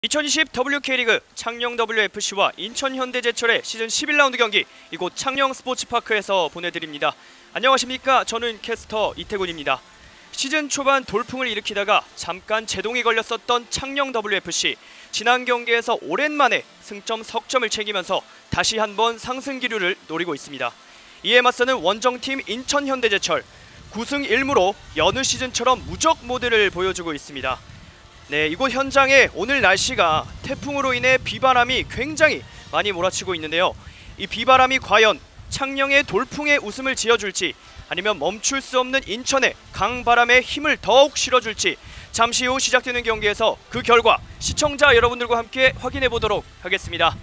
2020 WK리그 창녕 WFC와 인천현대제철의 시즌 11라운드 경기 이곳 창녕 스포츠파크에서 보내드립니다. 안녕하십니까? 저는 캐스터 이태군입니다. 시즌 초반 돌풍을 일으키다가 잠깐 제동이 걸렸었던 창녕 WFC. 지난 경기에서 오랜만에 승점 석점을 챙기면서 다시 한번 상승 기류를 노리고 있습니다. 이에 맞서는 원정팀 인천현대제철. 9승 1무로 여느 시즌처럼 무적 모드를 보여주고 있습니다. 네, 이곳 현장에 오늘 날씨가 태풍으로 인해 비바람이 굉장히 많이 몰아치고 있는데요. 이 비바람이 과연 창녕의 돌풍에 웃음을 지어줄지 아니면 멈출 수 없는 인천의 강바람에 힘을 더욱 실어줄지 잠시 후 시작되는 경기에서 그 결과 시청자 여러분들과 함께 확인해 보도록 하겠습니다.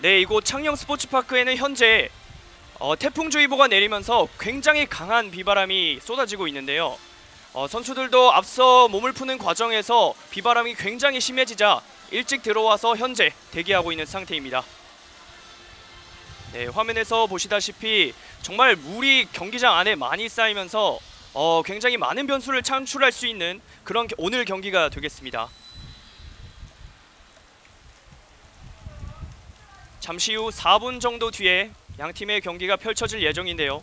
네, 이곳 창녕 스포츠파크에는 현재 태풍주의보가 내리면서 굉장히 강한 비바람이 쏟아지고 있는데요. 선수들도 앞서 몸을 푸는 과정에서 비바람이 굉장히 심해지자 일찍 들어와서 현재 대기하고 있는 상태입니다. 네, 화면에서 보시다시피 정말 물이 경기장 안에 많이 쌓이면서 굉장히 많은 변수를 창출할 수 있는 그런 오늘 경기가 되겠습니다. 잠시 후 4분 정도 뒤에 양팀의 경기가 펼쳐질 예정인데요.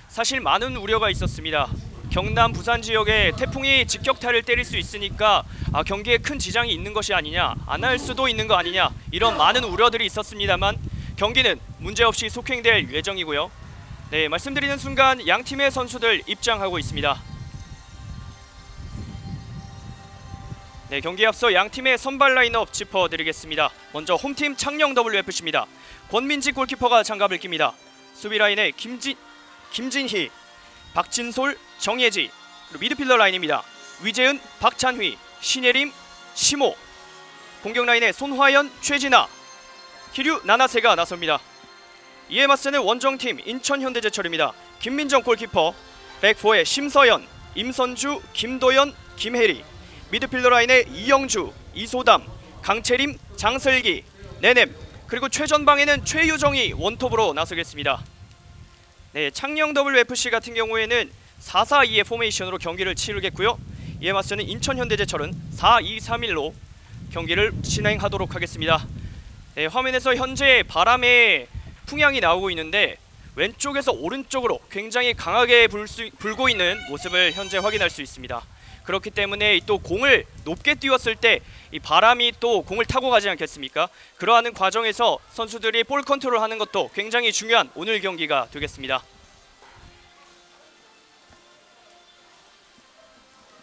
사실 많은 우려가 있었습니다. 경남, 부산 지역에 태풍이 직격탄을 때릴 수 있으니까 경기에 큰 지장이 있는 것이 아니냐, 안 할 수도 있는 거 아니냐, 이런 많은 우려들이 있었습니다만 경기는 문제없이 속행될 예정이고요. 네, 말씀드리는 순간 양팀의 선수들 입장하고 있습니다. 네, 경기에 앞서 양팀의 선발 라인업 짚어드리겠습니다. 먼저 홈팀 창녕 WFC입니다. 권민지 골키퍼가 장갑을 낍니다. 수비 라인에 김진희, 박진솔, 정예지, 그리고 미드필더 라인입니다. 위재은, 박찬휘, 신예림, 심호. 공격 라인에 손화연, 최진아, 기류, 나나세가 나섭니다. 이에 맞서는 원정팀 인천현대제철입니다. 김민정 골키퍼, 백포에 심서연, 임선주, 김도연, 김혜리. 미드필더 라인에 이영주, 이소담, 강채림, 장슬기, 네넴, 그리고 최전방에는 최유정이 원톱으로 나서겠습니다. 네, 창녕 WFC 같은 경우에는 4-4-2의 포메이션으로 경기를 치르겠고요. 이에 맞서는 인천현대제철은 4-2-3-1로 경기를 진행하도록 하겠습니다. 네, 화면에서 현재 바람의 풍향이 나오고 있는데 왼쪽에서 오른쪽으로 굉장히 강하게 불고 있는 모습을 현재 확인할 수 있습니다. 그렇기 때문에 또 공을 높게 띄웠을 때 이 바람이 또 공을 타고 가지 않겠습니까? 그러한 과정에서 선수들이 볼 컨트롤하는 것도 굉장히 중요한 오늘 경기가 되겠습니다.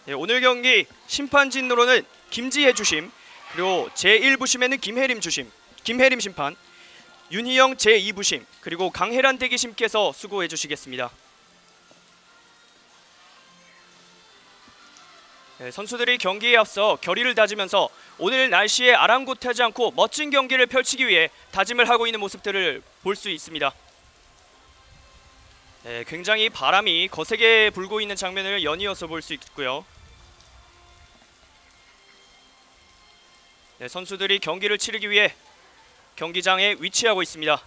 네, 오늘 경기 심판 진로는 김지혜 주심, 그리고 제1부심에는 김혜림 심판, 윤희영 제2부심, 그리고 강혜란 대기심께서 수고해 주시겠습니다. 네, 선수들이 경기에 앞서 결의를 다지면서 오늘 날씨에 아랑곳하지 않고 멋진 경기를 펼치기 위해 다짐을 하고 있는 모습들을 볼 수 있습니다. 네, 굉장히 바람이 거세게 불고 있는 장면을 연이어서 볼 수 있고요. 네, 선수들이 경기를 치르기 위해 경기장에 위치하고 있습니다.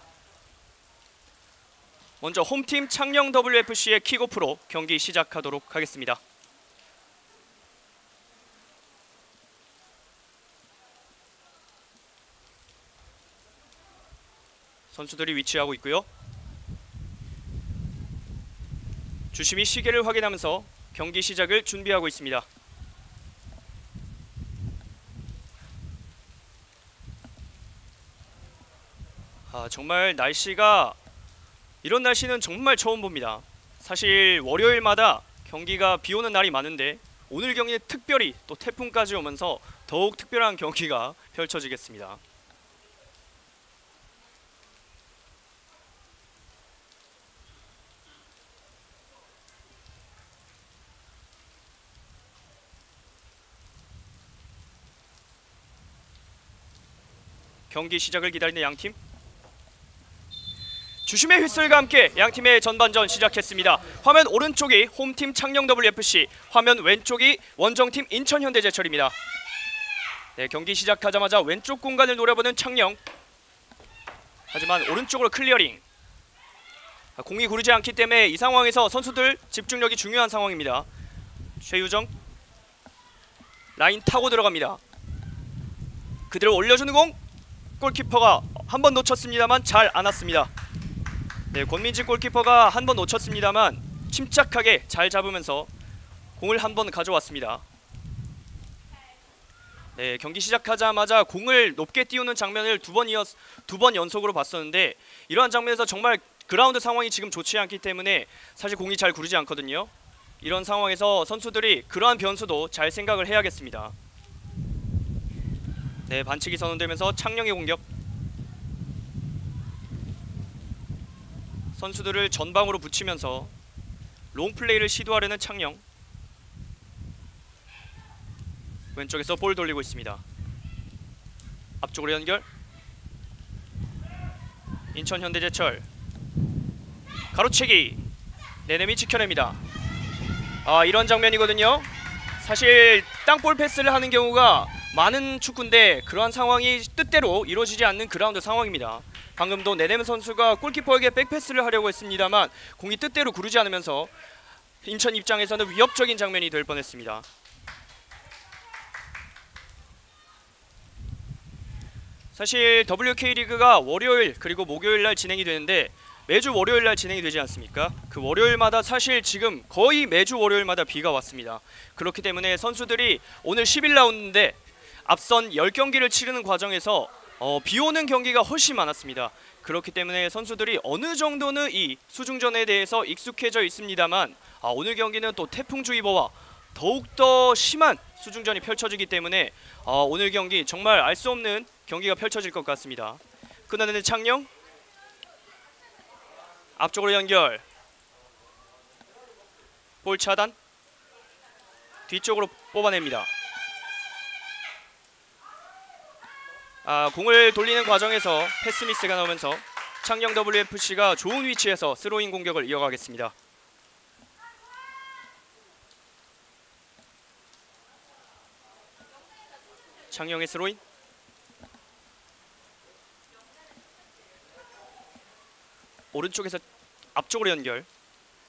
먼저 홈팀 창녕 WFC의 킥오프로 경기 시작하도록 하겠습니다. 선수들이 위치하고 있고요. 주심이 시계를 확인하면서 경기 시작을 준비하고 있습니다. 정말 날씨가 이런 날씨는 정말 처음 봅니다. 사실 월요일마다 경기가 비 오는 날이 많은데 오늘 경기는 특별히 또 태풍까지 오면서 더욱 특별한 경기가 펼쳐지겠습니다. 경기 시작을 기다리는 양팀. 주심의 휘슬과 함께 양팀의 전반전 시작했습니다. 화면 오른쪽이 홈팀 창녕 WFC, 화면 왼쪽이 원정팀 인천현대제철입니다. 네, 경기 시작하자마자 왼쪽 공간을 노려보는 창녕. 하지만 오른쪽으로 클리어링. 공이 구르지 않기 때문에 이 상황에서 선수들 집중력이 중요한 상황입니다. 최유정 라인 타고 들어갑니다. 그대로 올려주는 공. 골키퍼가 한 번 놓쳤습니다만 잘 안 왔습니다. 네, 권민지 골키퍼가 한 번 놓쳤습니다만 침착하게 잘 잡으면서 공을 한 번 가져왔습니다. 네, 경기 시작하자마자 공을 높게 띄우는 장면을 두 번 연속으로 봤었는데, 이러한 장면에서 정말 그라운드 상황이 지금 좋지 않기 때문에 사실 공이 잘 구르지 않거든요. 이런 상황에서 선수들이 그러한 변수도 잘 생각을 해야겠습니다. 네, 반칙이 선언되면서 창녕의 공격. 선수들을 전방으로 붙이면서 롱플레이를 시도하려는 창녕. 왼쪽에서 볼 돌리고 있습니다. 앞쪽으로 연결. 인천 현대제철 가로채기. 내냄이 지켜냅니다. 이런 장면이거든요. 사실 땅볼 패스를 하는 경우가 많은 축구인데 그러한 상황이 뜻대로 이루어지지 않는 그라운드 상황입니다. 방금도 내냄 선수가 골키퍼에게 백패스를 하려고 했습니다만 공이 뜻대로 구르지 않으면서 인천 입장에서는 위협적인 장면이 될 뻔했습니다. 사실 WK리그가 월요일 그리고 목요일날 진행이 되는데 매주 월요일날 진행이 되지 않습니까? 그 월요일마다 사실 지금 거의 매주 월요일마다 비가 왔습니다. 그렇기 때문에 선수들이 오늘 11라운드인데 앞선 10경기를 치르는 과정에서 비 오는 경기가 훨씬 많았습니다. 그렇기 때문에 선수들이 어느 정도는 이 수중전에 대해서 익숙해져 있습니다만 오늘 경기는 또 태풍주의보와 더욱더 심한 수중전이 펼쳐지기 때문에 오늘 경기 정말 알 수 없는 경기가 펼쳐질 것 같습니다. 끊어내는 창녕. 앞쪽으로 연결. 볼 차단. 뒤쪽으로 뽑아냅니다. 공을 돌리는 과정에서 패스 미스가 나오면서 창녕 WFC가 좋은 위치에서 스로잉 공격을 이어가겠습니다. 창녕의 스로잉. 오른쪽에서 앞쪽으로 연결.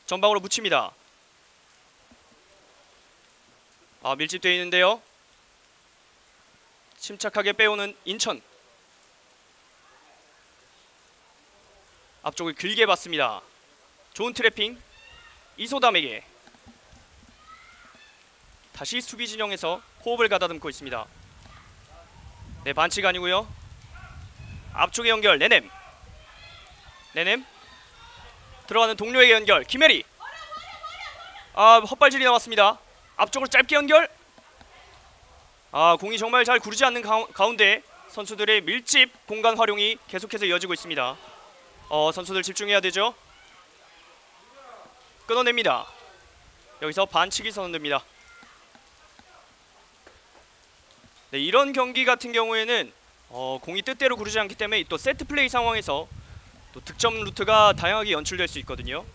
전방으로 붙입니다. 밀집되어 있는데요. 침착하게 빼오는 인천. 앞쪽을 길게 봤습니다. 좋은 트래핑. 이소담에게. 다시 수비 진영에서 호흡을 가다듬고 있습니다. 네, 반칙 아니고요. 앞쪽에 연결. 내냄. 들어가는 동료에게 연결. 김혜리. 헛발질이 나왔습니다. 앞쪽으로 짧게 연결. 공이 정말 잘 구르지 않는 가운데 선수들의 밀집 공간 활용이 계속해서 이어지고 있습니다. 선수들 집중해야 되죠. 끊어냅니다. 여기서 반칙이 선언됩니다. 네, 이런 경기 같은 경우에는 공이 뜻대로 구르지 않기 때문에 또 세트 플레이 상황에서 또 득점 루트가 다양하게 연출될 수 있거든요.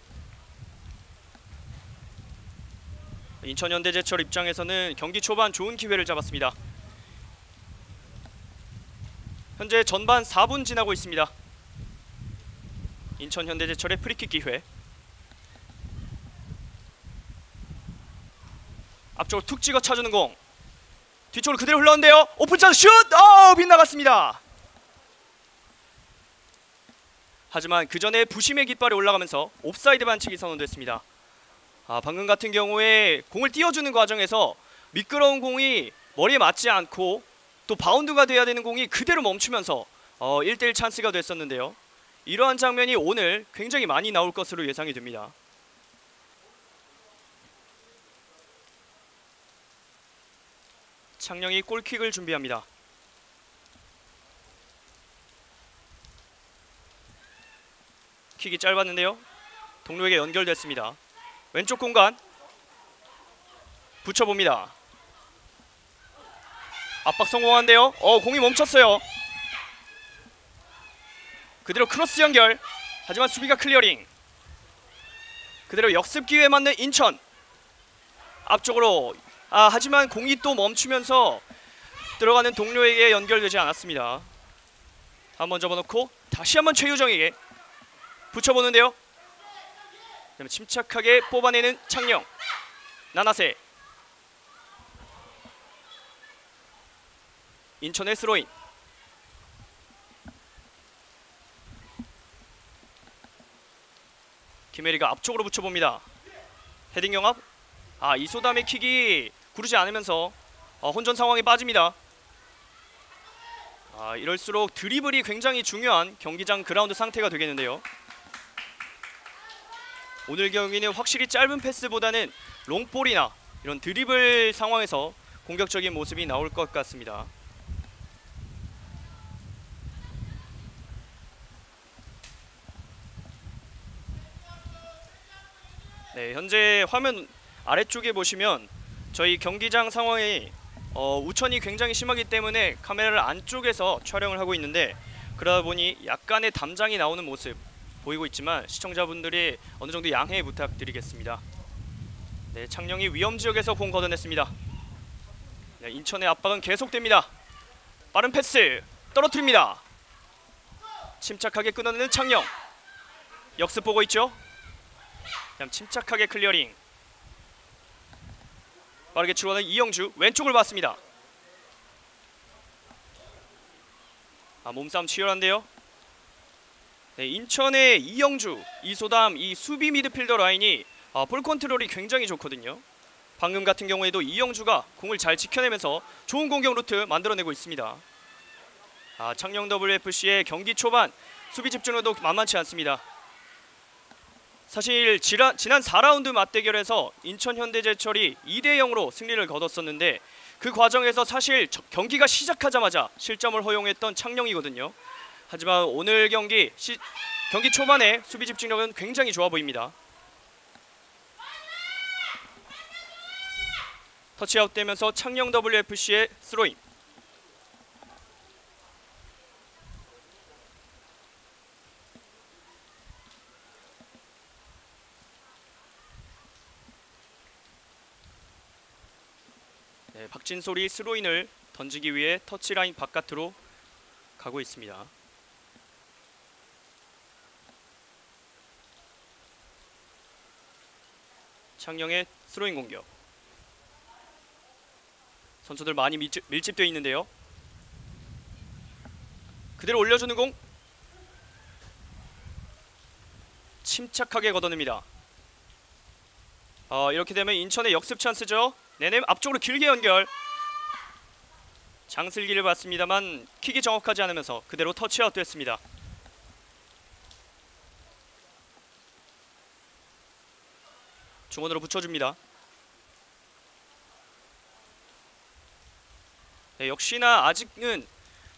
인천 현대제철 입장에서는 경기 초반 좋은 기회를 잡았습니다. 현재 전반 4분 지나고 있습니다. 인천 현대제철의 프리킥 기회. 앞쪽으로 툭 찍어 차주는 공. 뒤쪽으로 그대로 흘렀는데요. 오픈 찬스 슛! 빗나갔습니다. 하지만 그 전에 부심의 깃발이 올라가면서 옵사이드 반칙이 선언됐습니다. 방금 같은 경우에 공을 띄워주는 과정에서 미끄러운 공이 머리에 맞지 않고 또 바운드가 돼야 되는 공이 그대로 멈추면서 1대1 찬스가 됐었는데요. 이러한 장면이 오늘 굉장히 많이 나올 것으로 예상이 됩니다. 창녕이 골킥을 준비합니다. 킥이 짧았는데요. 동료에게 연결됐습니다. 왼쪽 공간 붙여봅니다. 압박 성공한데요. 공이 멈췄어요. 그대로 크로스 연결. 하지만 수비가 클리어링. 그대로 역습 기회에 맞는 인천. 앞쪽으로. 하지만 공이 또 멈추면서 들어가는 동료에게 연결되지 않았습니다. 한번 접어놓고 다시 한번 최유정에게 붙여보는데요. 침착하게 뽑아내는 창녕. 나나세. 인천의 스로인. 김혜리가 앞쪽으로 붙여봅니다. 헤딩 영합. 이소담의 킥이 구르지 않으면서 혼전 상황에 빠집니다. 이럴수록 드리블이 굉장히 중요한 경기장 그라운드 상태가 되겠는데요. 오늘 경기는 확실히 짧은 패스보다는 롱볼이나 이런 드리블 상황에서 공격적인 모습이 나올 것 같습니다. 네, 현재 화면 아래쪽에 보시면 저희 경기장 상황이 우천이 굉장히 심하기 때문에 카메라를 안쪽에서 촬영을 하고 있는데, 그러다 보니 약간의 담장이 나오는 모습 보이고 있지만 시청자분들이 어느 정도 양해 부탁드리겠습니다. 네, 창녕이 위험 지역에서 공 걷어냈습니다. 네, 인천의 압박은 계속됩니다. 빠른 패스 떨어뜨립니다. 침착하게 끊어내는 창녕. 역습 보고 있죠. 그냥 침착하게 클리어링. 빠르게 치러가는 이영주, 왼쪽을 봤습니다. 몸싸움 치열한데요. 네, 인천의 이영주, 이소담, 이 수비 미드필더 라인이 볼 컨트롤이 굉장히 좋거든요. 방금 같은 경우에도 이영주가 공을 잘 지켜내면서 좋은 공격 루트 만들어내고 있습니다. 창녕 WFC의 경기 초반 수비 집중력도 만만치 않습니다. 사실 지난 4라운드 맞대결에서 인천 현대제철이 2대0으로 승리를 거뒀었는데, 그 과정에서 사실 경기가 시작하자마자 실점을 허용했던 창녕이거든요. 하지만 오늘 경기 초반에 수비 집중력은 굉장히 좋아 보입니다. 터치아웃 되면서 창녕 WFC의 스로인. 네, 박진솔이 스로인을 던지기 위해 터치라인 바깥으로 가고 있습니다. 창녕의 스로인 공격. 선수들 많이 밀집되어 있는데요. 그대로 올려주는 공. 침착하게 걷어냅니다. 이렇게 되면 인천의 역습 찬스죠. 네네, 앞쪽으로 길게 연결. 장슬기를 봤습니다만 킥이 정확하지 않으면서 그대로 터치아웃 됐습니다. 중원으로 붙여줍니다. 네, 역시나 아직은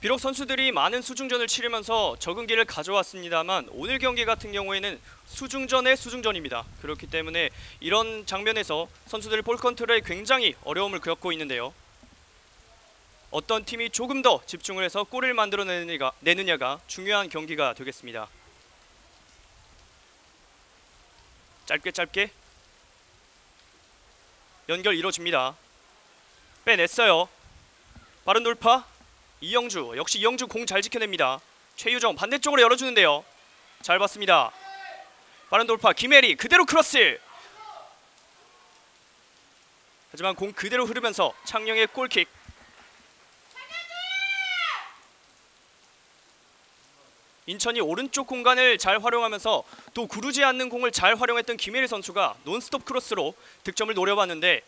비록 선수들이 많은 수중전을 치르면서 적응기를 가져왔습니다만 오늘 경기 같은 경우에는 수중전의 수중전입니다. 그렇기 때문에 이런 장면에서 선수들의 볼 컨트롤에 굉장히 어려움을 겪고 있는데요. 어떤 팀이 조금 더 집중을 해서 골을 만들어내느냐가 중요한 경기가 되겠습니다. 짧게 연결 이루어집니다. 빼냈어요. 빠른 돌파. 이영주, 역시 이영주 공 잘 지켜냅니다. 최유정 반대쪽으로 열어주는데요. 잘 봤습니다. 빠른 돌파 김혜리, 그대로 크로스. 하지만 공 그대로 흐르면서 창녕의 골킥. 인천이 오른쪽 공간을 잘 활용하면서 또 구르지 않는 공을 잘 활용했던 김혜리 선수가 논스톱 크로스로 득점을 노려봤는데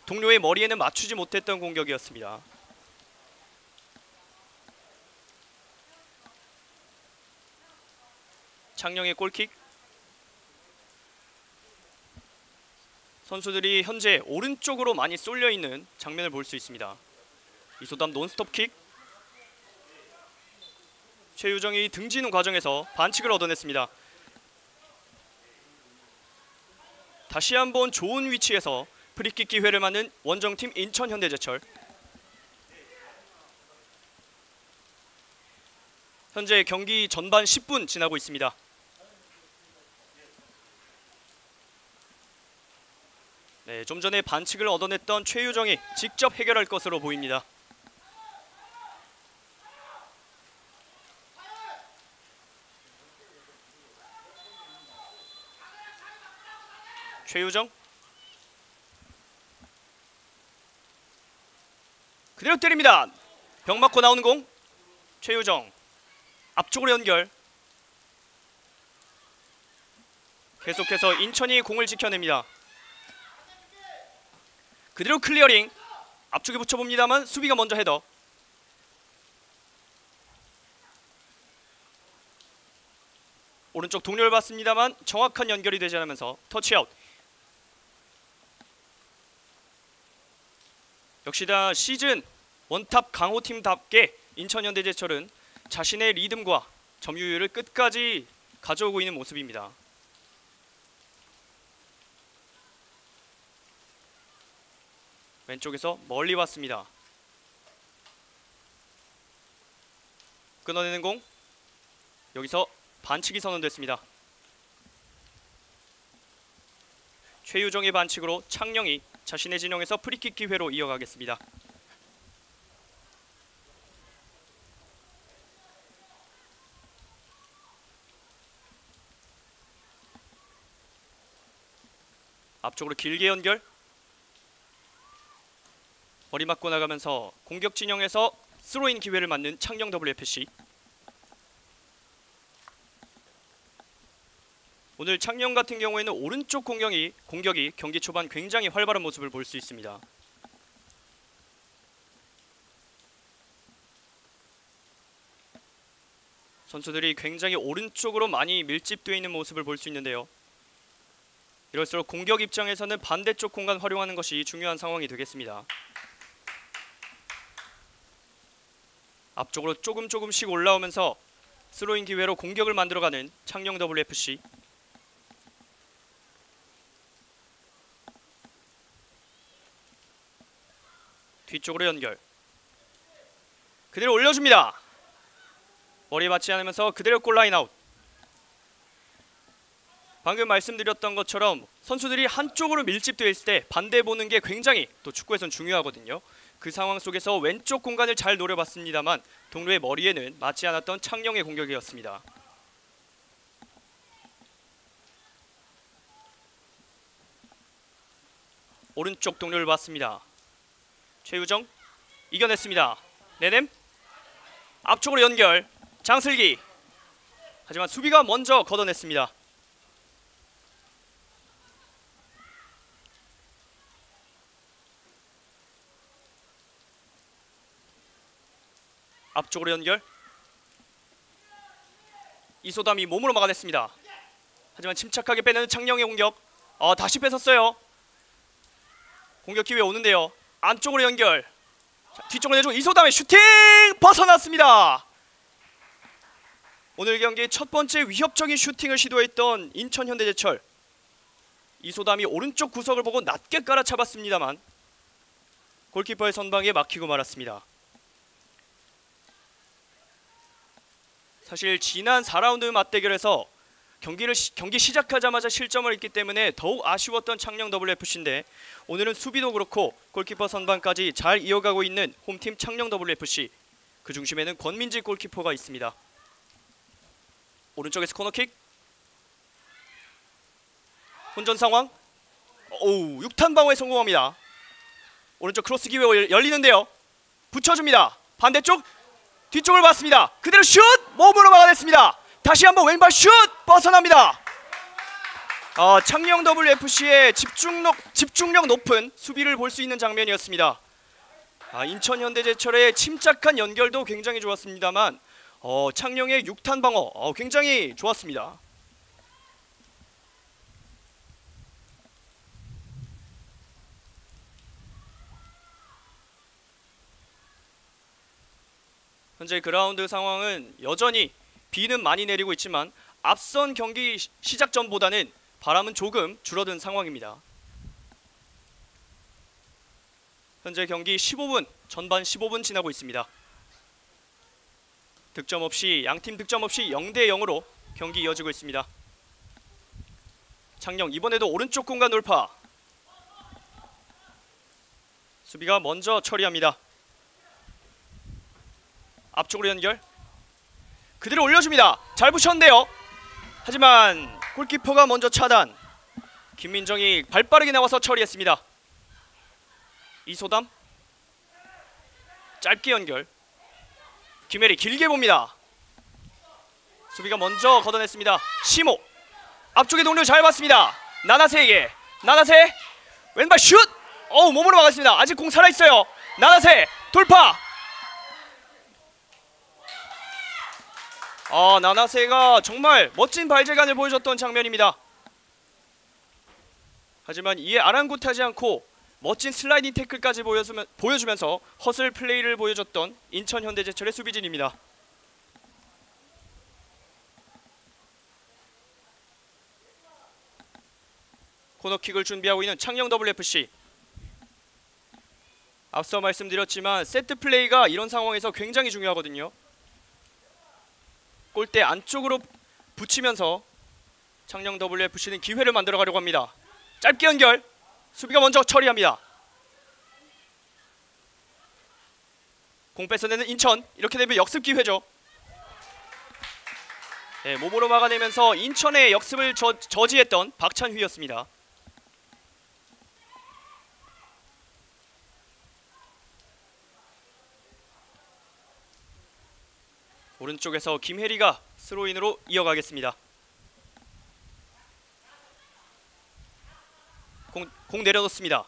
동료의 머리에는 맞추지 못했던 공격이었습니다. 창녕의 골킥. 선수들이 현재 오른쪽으로 많이 쏠려있는 장면을 볼 수 있습니다. 이소담 논스톱 킥. 최유정이 등지는 과정에서 반칙을 얻어냈습니다. 다시 한번 좋은 위치에서 프리킥 기회를 맞는 원정팀 인천 현대제철. 현재 경기 전반 10분 지나고 있습니다. 네, 좀 전에 반칙을 얻어냈던 최유정이 직접 해결할 것으로 보입니다. 최유정 그대로 때립니다. 벽 맞고 나오는 공. 최유정 앞쪽으로 연결. 계속해서 인천이 공을 지켜냅니다. 그대로 클리어링. 앞쪽에 붙여봅니다만 수비가 먼저 헤더. 오른쪽 동료를 봤습니다만 정확한 연결이 되지 않으면서 터치아웃. 역시나 시즌 원탑 강호팀답게 인천현대제철은 자신의 리듬과 점유율을 끝까지 가져오고 있는 모습입니다. 왼쪽에서 멀리 왔습니다. 끊어내는 공. 여기서 반칙이 선언됐습니다. 최유정의 반칙으로 창녕이 자신의 진영에서 프리킥 기회로 이어가겠습니다. 앞쪽으로 길게 연결. 머리 맞고 나가면서 공격 진영에서 스로인 기회를 맞는 창녕 WFC. 오늘 창녕 같은 경우에는 오른쪽 공격이 경기 초반 굉장히 활발한 모습을 볼 수 있습니다. 선수들이 굉장히 오른쪽으로 많이 밀집되어 있는 모습을 볼 수 있는데요. 이럴수록 공격 입장에서는 반대쪽 공간 활용하는 것이 중요한 상황이 되겠습니다. 앞쪽으로 조금씩 올라오면서 스로인 기회로 공격을 만들어가는 창녕 WFC. 뒤쪽으로 연결. 그대로 올려줍니다. 머리에 맞지 않으면서 그대로 골라인 아웃. 방금 말씀드렸던 것처럼 선수들이 한쪽으로 밀집되어 있을 때 반대 보는 게 굉장히 또 축구에선 중요하거든요. 그 상황 속에서 왼쪽 공간을 잘 노려봤습니다만 동료의 머리에는 맞지 않았던 창녕의 공격이었습니다. 오른쪽 동료를 봤습니다. 최유정 이겨냈습니다. 네넴 앞쪽으로 연결. 장슬기. 하지만 수비가 먼저 걷어냈습니다. 앞쪽으로 연결. 이소담이 몸으로 막아냈습니다. 하지만 침착하게 빼내는 창녕의 공격. 다시 뺏었어요. 공격 기회 오는데요. 안쪽으로 연결. 자, 뒤쪽으로 내주고 이소담의 슈팅 벗어났습니다. 오늘 경기 첫 번째 위협적인 슈팅을 시도했던 인천현대제철. 이소담이 오른쪽 구석을 보고 낮게 깔아차봤습니다만 골키퍼의 선방에 막히고 말았습니다. 사실 지난 4라운드 맞대결에서 경기 시작하자마자 실점을 했기 때문에 더욱 아쉬웠던 창녕 WFC인데 오늘은 수비도 그렇고 골키퍼 선방까지 잘 이어가고 있는 홈팀 창녕 WFC. 그 중심에는 권민지 골키퍼가 있습니다. 오른쪽에서 코너킥. 혼전 상황. 6탄 방어에 성공합니다. 오른쪽 크로스 기회 열리는데요. 붙여줍니다. 반대쪽 뒤쪽을 봤습니다. 그대로 슛! 몸으로 막아냈습니다. 다시 한번 왼발 슛! 벗어납니다. 창녕 WFC의 집중력 높은 수비를 볼 수 있는 장면이었습니다. 인천현대제철의 침착한 연결도 굉장히 좋았습니다만 창녕의 6탄 방어 굉장히 좋았습니다. 현재 그라운드 상황은 여전히 비는 많이 내리고 있지만 앞선 경기 시작 전보다는 바람은 조금 줄어든 상황입니다. 현재 경기 15분, 전반 15분 지나고 있습니다. 득점 없이 양팀 득점 없이 0대 0으로 경기 이어지고 있습니다. 창녕 이번에도 오른쪽 공간 돌파. 수비가 먼저 처리합니다. 앞쪽으로 연결. 그대로 올려줍니다. 잘 붙였는데요. 하지만 골키퍼가 먼저 차단. 김민정이 발빠르게 나와서 처리했습니다. 이소담 짧게 연결. 김혜리 길게 봅니다. 수비가 먼저 걷어냈습니다. 시모 앞쪽에 동료 잘 봤습니다. 나나세에게 나나세 왼발 슛! 몸으로 막았습니다. 아직 공 살아있어요. 나나세 돌파! 나나세가 정말 멋진 발재간을 보여줬던 장면입니다. 하지만 이에 아랑곳하지 않고 멋진 슬라이딩 태클까지 보여주면서 허슬 플레이를 보여줬던 인천 현대제철의 수비진입니다. 코너킥을 준비하고 있는 창녕 WFC. 앞서 말씀드렸지만 세트 플레이가 이런 상황에서 굉장히 중요하거든요. 골대 안쪽으로 붙이면서 창녕 WFC는 기회를 만들어 가려고 합니다. 짧게 연결. 수비가 먼저 처리합니다. 공 뺏어내는 인천. 이렇게 되면 역습 기회죠. 네, 몸으로 막아내면서 인천의 역습을 저지했던 박찬휘였습니다. 오른쪽에서 김혜리가 스로인으로 이어가겠습니다. 공 내려놓습니다.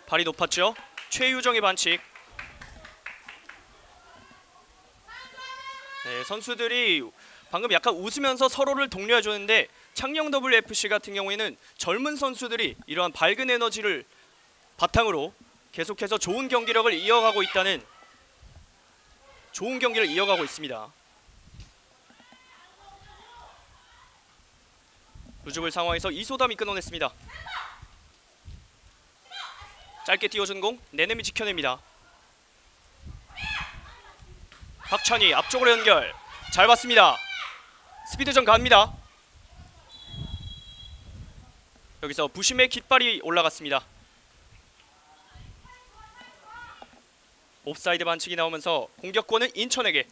발이 높았죠. 최유정의 반칙. 네, 선수들이 방금 약간 웃으면서 서로를 독려해줬는데 창녕 WFC 같은 경우에는 젊은 선수들이 이러한 밝은 에너지를 바탕으로 계속해서 좋은 경기를 이어가고 있습니다. 루즈볼 상황에서 이소담이 끊어냈습니다. 짧게 띄워준 공 내냄이 지켜냅니다. 박찬희 앞쪽으로 연결 잘 봤습니다. 스피드전 갑니다. 여기서 부심의 깃발이 올라갔습니다. 옵사이드 반칙이 나오면서 공격권은 인천에게.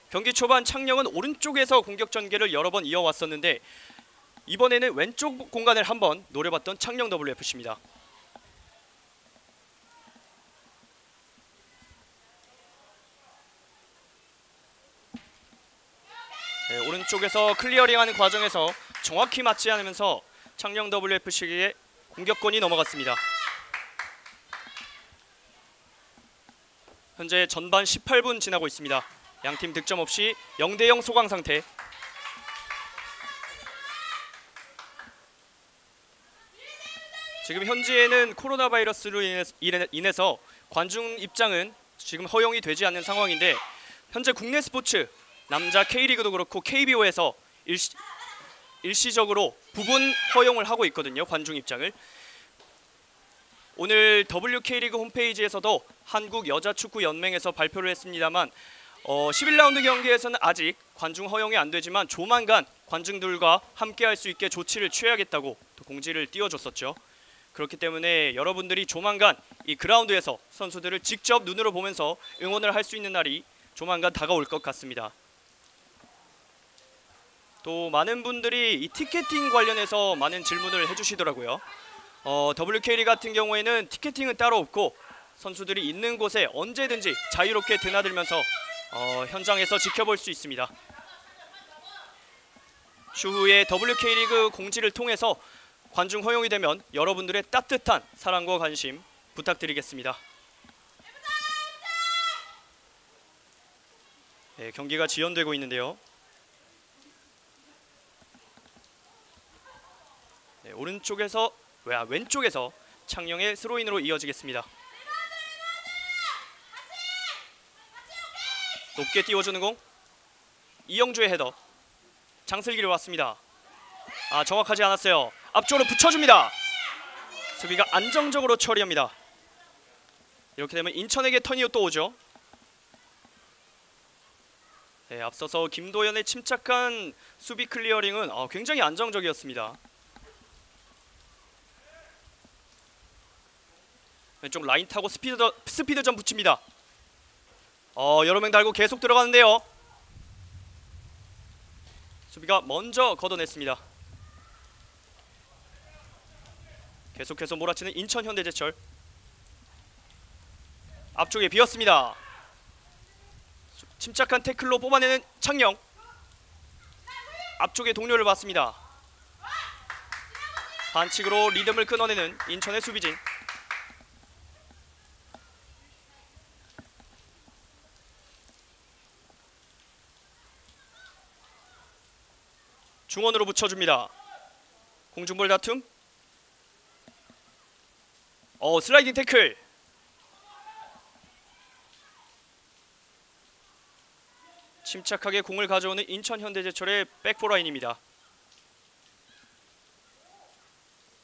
경기 초반 창녕은 오른쪽에서 공격 전개를 여러 번 이어왔었는데 이번에는 왼쪽 공간을 한번 노려봤던 창녕 WFC입니다. 네, 오른쪽에서 클리어링하는 과정에서 정확히 맞지 않으면서 창녕 WFC의 공격권이 넘어갔습니다. 현재 전반 18분 지나고 있습니다. 양팀 득점 없이 0대0 소강 상태. 지금 현지에는 코로나 바이러스로 인해서 관중 입장은 지금 허용이 되지 않는 상황인데 현재 국내 스포츠 남자 K리그도 그렇고 KBO에서 일시적으로 부분 허용을 하고 있거든요. 관중 입장을. 오늘 WK리그 홈페이지에서도 한국여자축구연맹에서 발표를 했습니다만 11라운드 경기에서는 아직 관중 허용이 안 되지만 조만간 관중들과 함께 할 수 있게 조치를 취하겠다고 또 공지를 띄워줬었죠. 그렇기 때문에 여러분들이 조만간 이 그라운드에서 선수들을 직접 눈으로 보면서 응원을 할 수 있는 날이 조만간 다가올 것 같습니다. 또 많은 분들이 이 티켓팅 관련해서 많은 질문을 해주시더라고요. WK리그 같은 경우에는 티켓팅은 따로 없고 선수들이 있는 곳에 언제든지 자유롭게 드나들면서 현장에서 지켜볼 수 있습니다. 추후에 WK리그 공지를 통해서 관중 허용이 되면 여러분들의 따뜻한 사랑과 관심 부탁드리겠습니다. 네, 경기가 지연되고 있는데요. 네, 왼쪽에서 창녕의 스로인으로 이어지겠습니다. 높게 띄워주는 공 이영주의 헤더. 장슬기를 왔습니다. 정확하지 않았어요. 앞쪽으로 붙여줍니다. 수비가 안정적으로 처리합니다. 이렇게 되면 인천에게 턴이 또 오죠. 네, 앞서서 김도현의 침착한 수비 클리어링은 굉장히 안정적이었습니다. 왼쪽 라인 타고 스피드전 붙입니다. 여러 명 달고 계속 들어가는데요. 수비가 먼저 걷어냈습니다. 계속해서 몰아치는 인천 현대제철. 앞쪽에 비었습니다. 침착한 태클로 뽑아내는 창녕. 앞쪽에 동료를 봤습니다. 반칙으로 리듬을 끊어내는 인천의 수비진. 중원으로 붙여줍니다. 공중볼 다툼. 슬라이딩 태클. 침착하게 공을 가져오는 인천 현대제철의 백포라인입니다.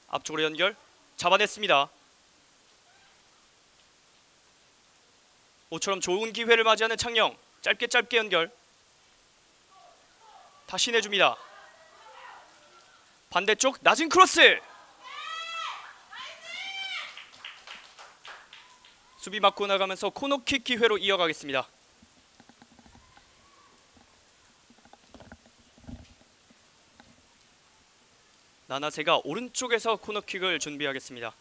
앞쪽으로 연결. 잡아냈습니다. 모처럼 좋은 기회를 맞이하는 창녕. 짧게 연결. 다시 내줍니다. 반대쪽 낮은 크로스. 수비 맞고 나가면서 코너킥 기회로 이어가겠습니다. 나나세가 오른쪽에서 코너킥을 준비하겠습니다.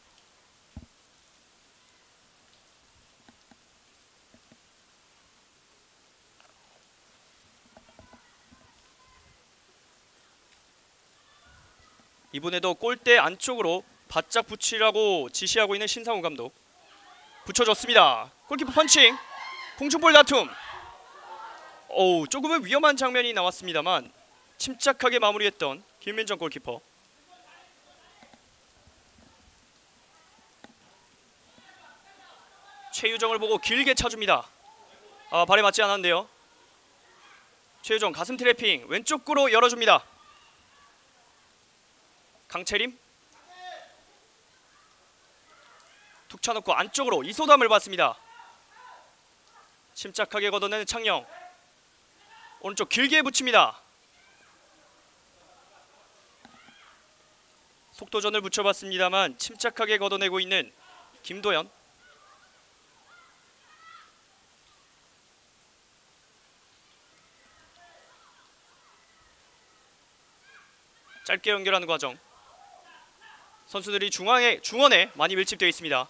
이번에도 골대 안쪽으로 바짝 붙이라고 지시하고 있는 신상우 감독. 붙여줬습니다. 골키퍼 펀칭. 공중볼 다툼. 조금은 위험한 장면이 나왔습니다만 침착하게 마무리했던 김민정 골키퍼. 최유정을 보고 길게 차줍니다. 발에 맞지 않았는데요. 최유정 가슴 트래핑. 왼쪽 구로 열어줍니다. 강채림. 툭 차놓고 안쪽으로 이소담을 봤습니다. 침착하게 걷어내는 창녕. 오른쪽 길게 붙입니다. 속도전을 붙여봤습니다만 침착하게 걷어내고 있는 김도연. 짧게 연결하는 과정. 선수들이 중원에 많이 밀집되어 있습니다.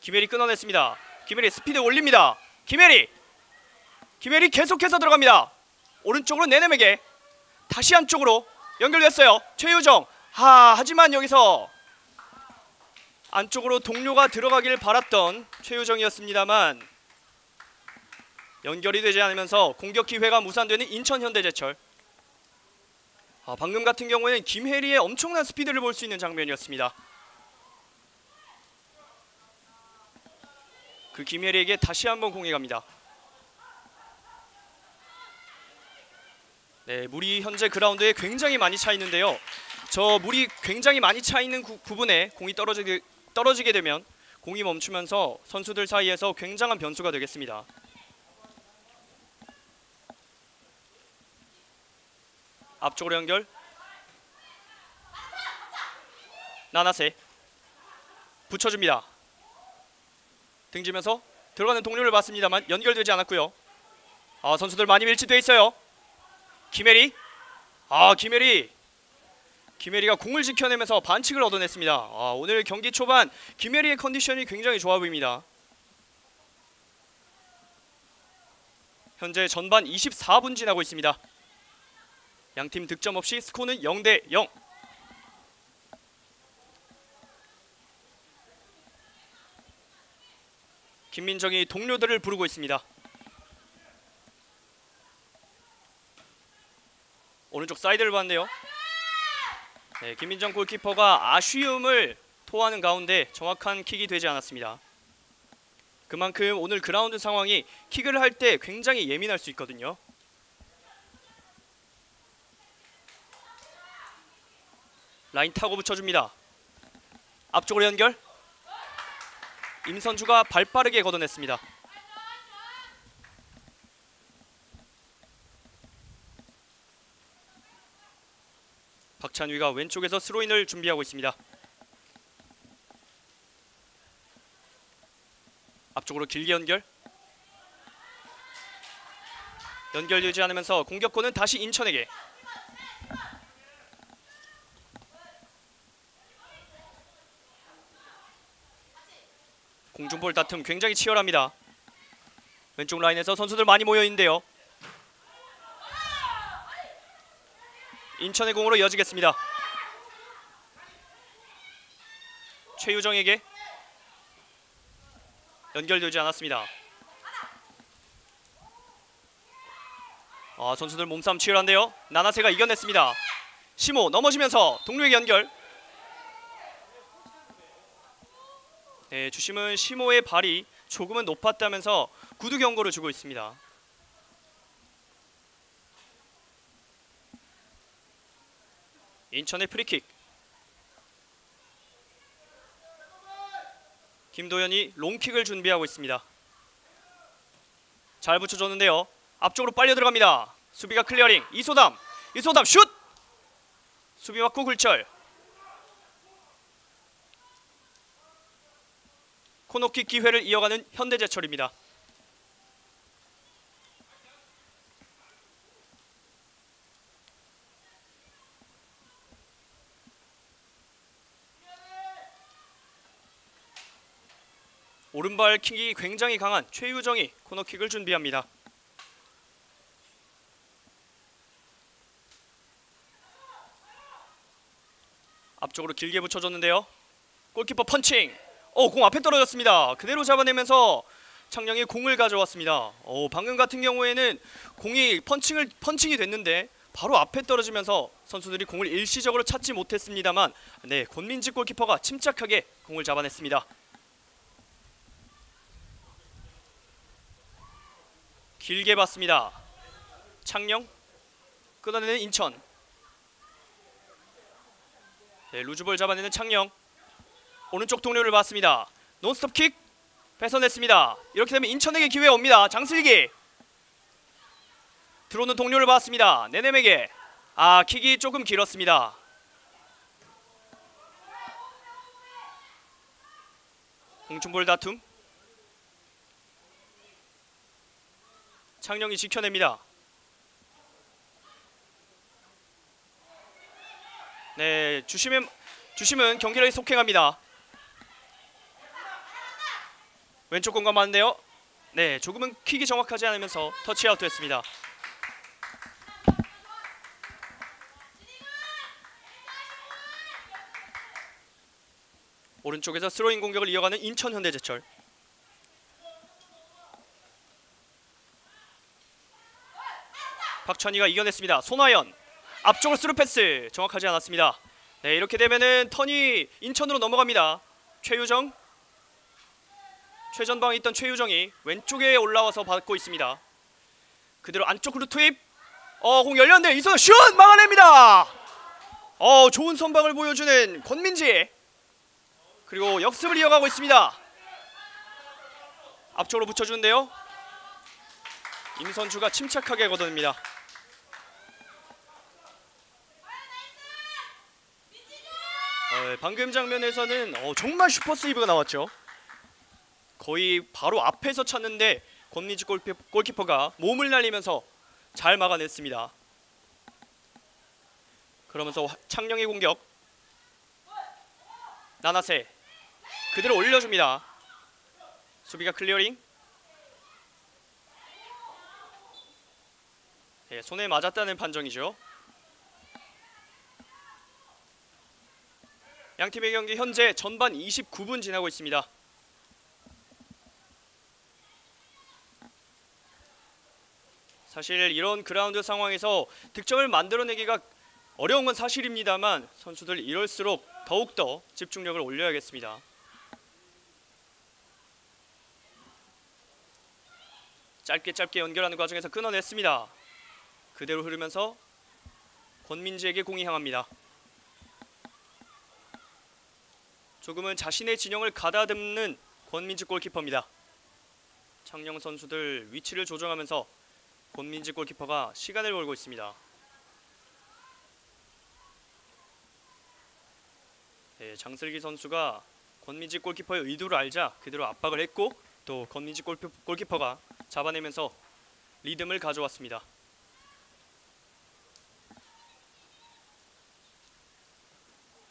김혜리 끊어냈습니다. 김혜리 스피드 올립니다. 김혜리 계속해서 들어갑니다. 오른쪽으로 내냄에게 다시 안쪽으로 연결됐어요. 최유정. 하지만 여기서 안쪽으로 동료가 들어가길 바랐던 최유정이었습니다만 연결이 되지 않으면서 공격 기회가 무산되는 인천 현대제철. 방금 같은 경우에는 김혜리의 엄청난 스피드를 볼 수 있는 장면이었습니다. 그 김혜리에게 다시 한번 공이 갑니다. 네, 물이 현재 그라운드에 굉장히 많이 차 있는데요. 저 물이 굉장히 많이 차 있는 부분에 공이 떨어지게 되면 공이 멈추면서 선수들 사이에서 굉장한 변수가 되겠습니다. 앞쪽으로 연결. 나나세 붙여줍니다. 등지면서 들어가는 동료를 봤습니다만 연결되지 않았고요. 선수들 많이 밀집되어 있어요. 김혜리. 김혜리가 공을 지켜내면서 반칙을 얻어냈습니다. 오늘 경기 초반 김혜리의 컨디션이 굉장히 좋아 보입니다. 현재 전반 24분 지나고 있습니다. 양팀 득점 없이 스코어는 0대0. 김민정이 동료들을 부르고 있습니다. 오른쪽 사이드를 봤는데요. 네, 김민정 골키퍼가 아쉬움을 토하는 가운데 정확한 킥이 되지 않았습니다. 그만큼 오늘 그라운드 상황이 킥을 할 때 굉장히 예민할 수 있거든요. 라인 타고 붙여줍니다. 앞쪽으로 연결. 임선주가 발빠르게 걷어냈습니다. 박찬휘가 왼쪽에서 스로인을 준비하고 있습니다. 앞쪽으로 길게 연결되지 않으면서 공격권은 다시 인천에게. 공중볼 다툼 굉장히 치열합니다. 왼쪽 라인에서 선수들 많이 모여있는데요. 인천의 공으로 이어지겠습니다. 최유정에게 연결되지 않았습니다. 선수들 몸싸움 치열한데요. 나나세가 이겨냈습니다. 시모 넘어지면서 동료에게 연결. 네, 주심은 시모의 발이 조금은 높았다면서 구두 경고를 주고 있습니다. 인천의 프리킥. 김도현이 롱킥을 준비하고 있습니다. 잘 붙여줬는데요. 앞쪽으로 빨려 들어갑니다. 수비가 클리어링. 이소담 슛! 수비 맞고 굴절. 코너킥 기회를 이어가는 현대제철입니다. 오른발 킥이 굉장히 강한 최유정이 코너킥을 준비합니다. 앞쪽으로 길게 붙여줬는데요. 골키퍼 펀칭. 공 앞에 떨어졌습니다. 그대로 잡아내면서 창녕이 공을 가져왔습니다. 방금 같은 경우에는 공이 펀칭이 됐는데 바로 앞에 떨어지면서 선수들이 공을 일시적으로 찾지 못했습니다만, 네, 권민지 골키퍼가 침착하게 공을 잡아냈습니다. 길게 봤습니다. 창녕 끊어내는 인천. 네, 루즈볼 잡아내는 창녕. 오른쪽 동료를 봤습니다. 논스톱 킥 뺏어냈습니다. 이렇게 되면 인천에게 기회가 옵니다. 장슬기. 들어오는 동료를 봤습니다. 네넴에게. 킥이 조금 길었습니다. 공중볼 다툼. 창녕이 지켜냅니다. 네, 주심은 경기를 속행합니다. 왼쪽 공간 맞는데요. 네, 조금은 킥이 정확하지 않으면서 터치아웃 됐습니다. 오른쪽에서 스로잉 공격을 이어가는 인천 현대제철. 박찬희가 이겨냈습니다. 손아연 앞쪽으로 스루 패스 정확하지 않았습니다. 네, 이렇게 되면은 턴이 인천으로 넘어갑니다. 최유정, 최전방에 있던 최유정이 왼쪽에 올라와서 받고 있습니다. 그대로 안쪽으로 투입. 공 열렸는데 이선호 슛 막아냅니다. 좋은 선방을 보여주는 권민지. 그리고 역습을 이어가고 있습니다. 앞쪽으로 붙여주는데요. 임선주가 침착하게 걷어냅니다. 방금 장면에서는 정말 슈퍼 세이브가 나왔죠. 거의 바로 앞에서 찼는데 권민지 골키퍼가 몸을 날리면서 잘 막아냈습니다. 그러면서 창녕의 공격. 나나세 그대로 올려줍니다. 수비가 클리어링. 네, 손에 맞았다는 판정이죠. 양팀의 경기 현재 전반 29분 지나고 있습니다. 사실 이런 그라운드 상황에서 득점을 만들어내기가 어려운 건 사실입니다만 선수들 이럴수록 더욱더 집중력을 올려야겠습니다. 짧게 연결하는 과정에서 끊어냈습니다. 그대로 흐르면서 권민지에게 공이 향합니다. 조금은 자신의 진영을 가다듬는 권민지 골키퍼입니다. 창녕 선수들 위치를 조정하면서 권민지 골키퍼가 시간을 벌고 있습니다. 네, 장슬기 선수가 권민지 골키퍼의 의도를 알자 그대로 압박을 했고 또 권민지 골키퍼가 잡아내면서 리듬을 가져왔습니다.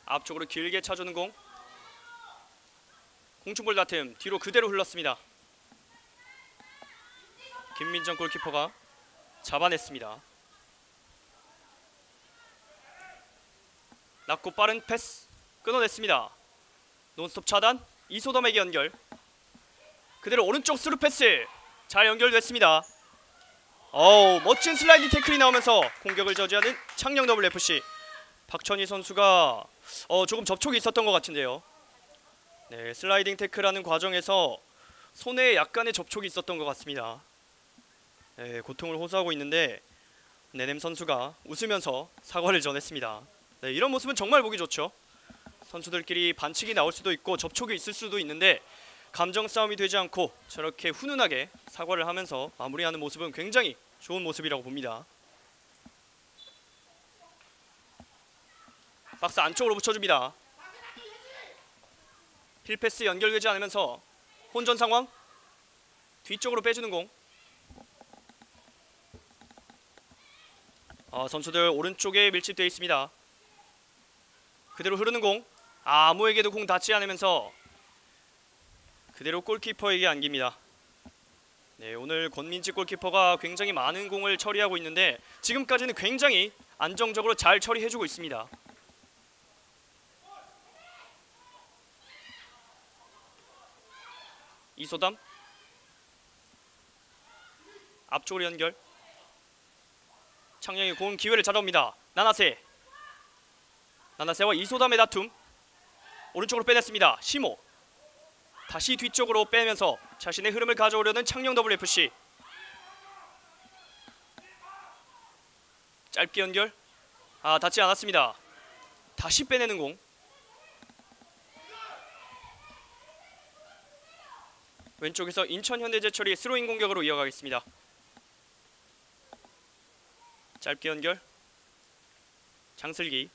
앞쪽으로 길게 차주는 공. 공중볼 다툼 뒤로 그대로 흘렀습니다. 김민정 골키퍼가 잡아냈습니다. 낮고 빠른 패스 끊어냈습니다. 논스톱 차단, 이소담에게 연결. 그대로 오른쪽 스루 패스 잘 연결됐습니다. 멋진 슬라이딩 태클이 나오면서 공격을 저지하는 창녕 WFC. 박천희 선수가 조금 접촉이 있었던 것 같은데요. 네, 슬라이딩 태클하는 과정에서 손에 약간의 접촉이 있었던 것 같습니다. 네, 고통을 호소하고 있는데 네넴 선수가 웃으면서 사과를 전했습니다. 네, 이런 모습은 정말 보기 좋죠. 선수들끼리 반칙이 나올 수도 있고 접촉이 있을 수도 있는데 감정 싸움이 되지 않고 저렇게 훈훈하게 사과를 하면서 마무리하는 모습은 굉장히 좋은 모습이라고 봅니다. 박스 안쪽으로 붙여줍니다. 필패스 연결되지 않으면서 혼전 상황. 뒤쪽으로 빼주는 공. 선수들 오른쪽에 밀집되어 있습니다. 그대로 흐르는 공. 아무에게도 공 닿지 않으면서 그대로 골키퍼에게 안깁니다. 네, 오늘 권민지 골키퍼가 굉장히 많은 공을 처리하고 있는데 지금까지는 굉장히 안정적으로 잘 처리해주고 있습니다. 이소담 앞쪽으로 연결. 창녕이 공은 기회를 찾아옵니다. 나나세와 이소담의 다툼. 오른쪽으로 빼냈습니다. 시모 다시 뒤쪽으로 빼면서 자신의 흐름을 가져오려는 창녕 WFC. 짧게 연결. 닿지 않았습니다. 다시 빼내는 공. 왼쪽에서 인천현대제철이 스로잉 공격으로 이어가겠습니다. 짧게 연결. 장슬기.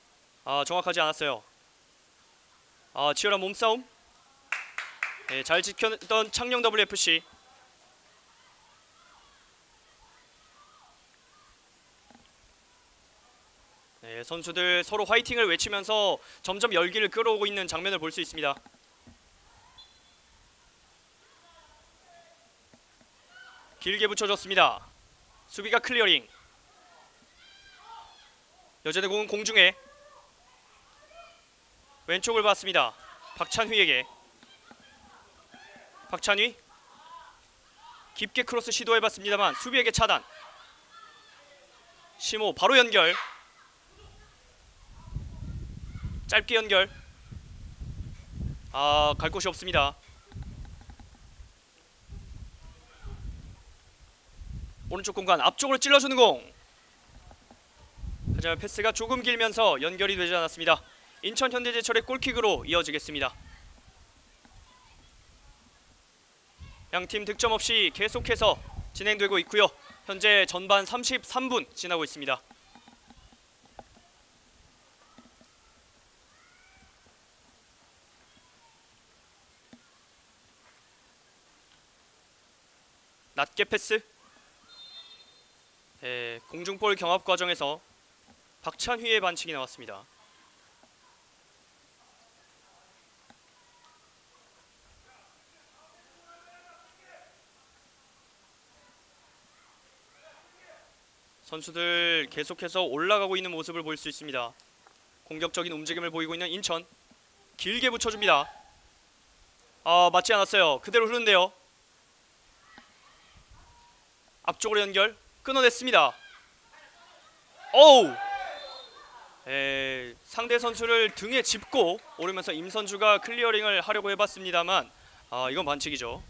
정확하지 않았어요. 치열한 몸싸움. 네, 잘 지켰던 창녕 WFC. 네, 선수들 서로 화이팅을 외치면서 점점 열기를 끌어오고 있는 장면을 볼 수 있습니다. 길게 붙여줬습니다. 수비가 클리어링. 여전히 공은 공중에. 왼쪽을 봤습니다. 박찬휘에게. 박찬휘 깊게 크로스 시도해봤습니다만 수비에게 차단. 시모 바로 연결. 짧게 연결. 갈 곳이 없습니다. 오른쪽 공간 앞쪽으로 찔러주는 공. 하지만 패스가 조금 길면서 연결이 되지 않았습니다. 인천현대제철의 골킥으로 이어지겠습니다. 양팀 득점 없이 계속해서 진행되고 있고요. 현재 전반 33분 지나고 있습니다. 낮게 패스. 네, 공중볼 경합 과정에서 박찬휘의 반칙이 나왔습니다. 선수들 계속해서 올라가고 있는 모습을 볼 수 있습니다. 공격적인 움직임을 보이고 있는 인천. 길게 붙여줍니다. 맞지 않았어요. 그대로 흐르는데요. 앞쪽으로 연결. 끊어냈습니다. 상대 선수를 등에 짚고 오르면서 임선주가 클리어링을 하려고 해봤습니다만 이건 반칙이죠.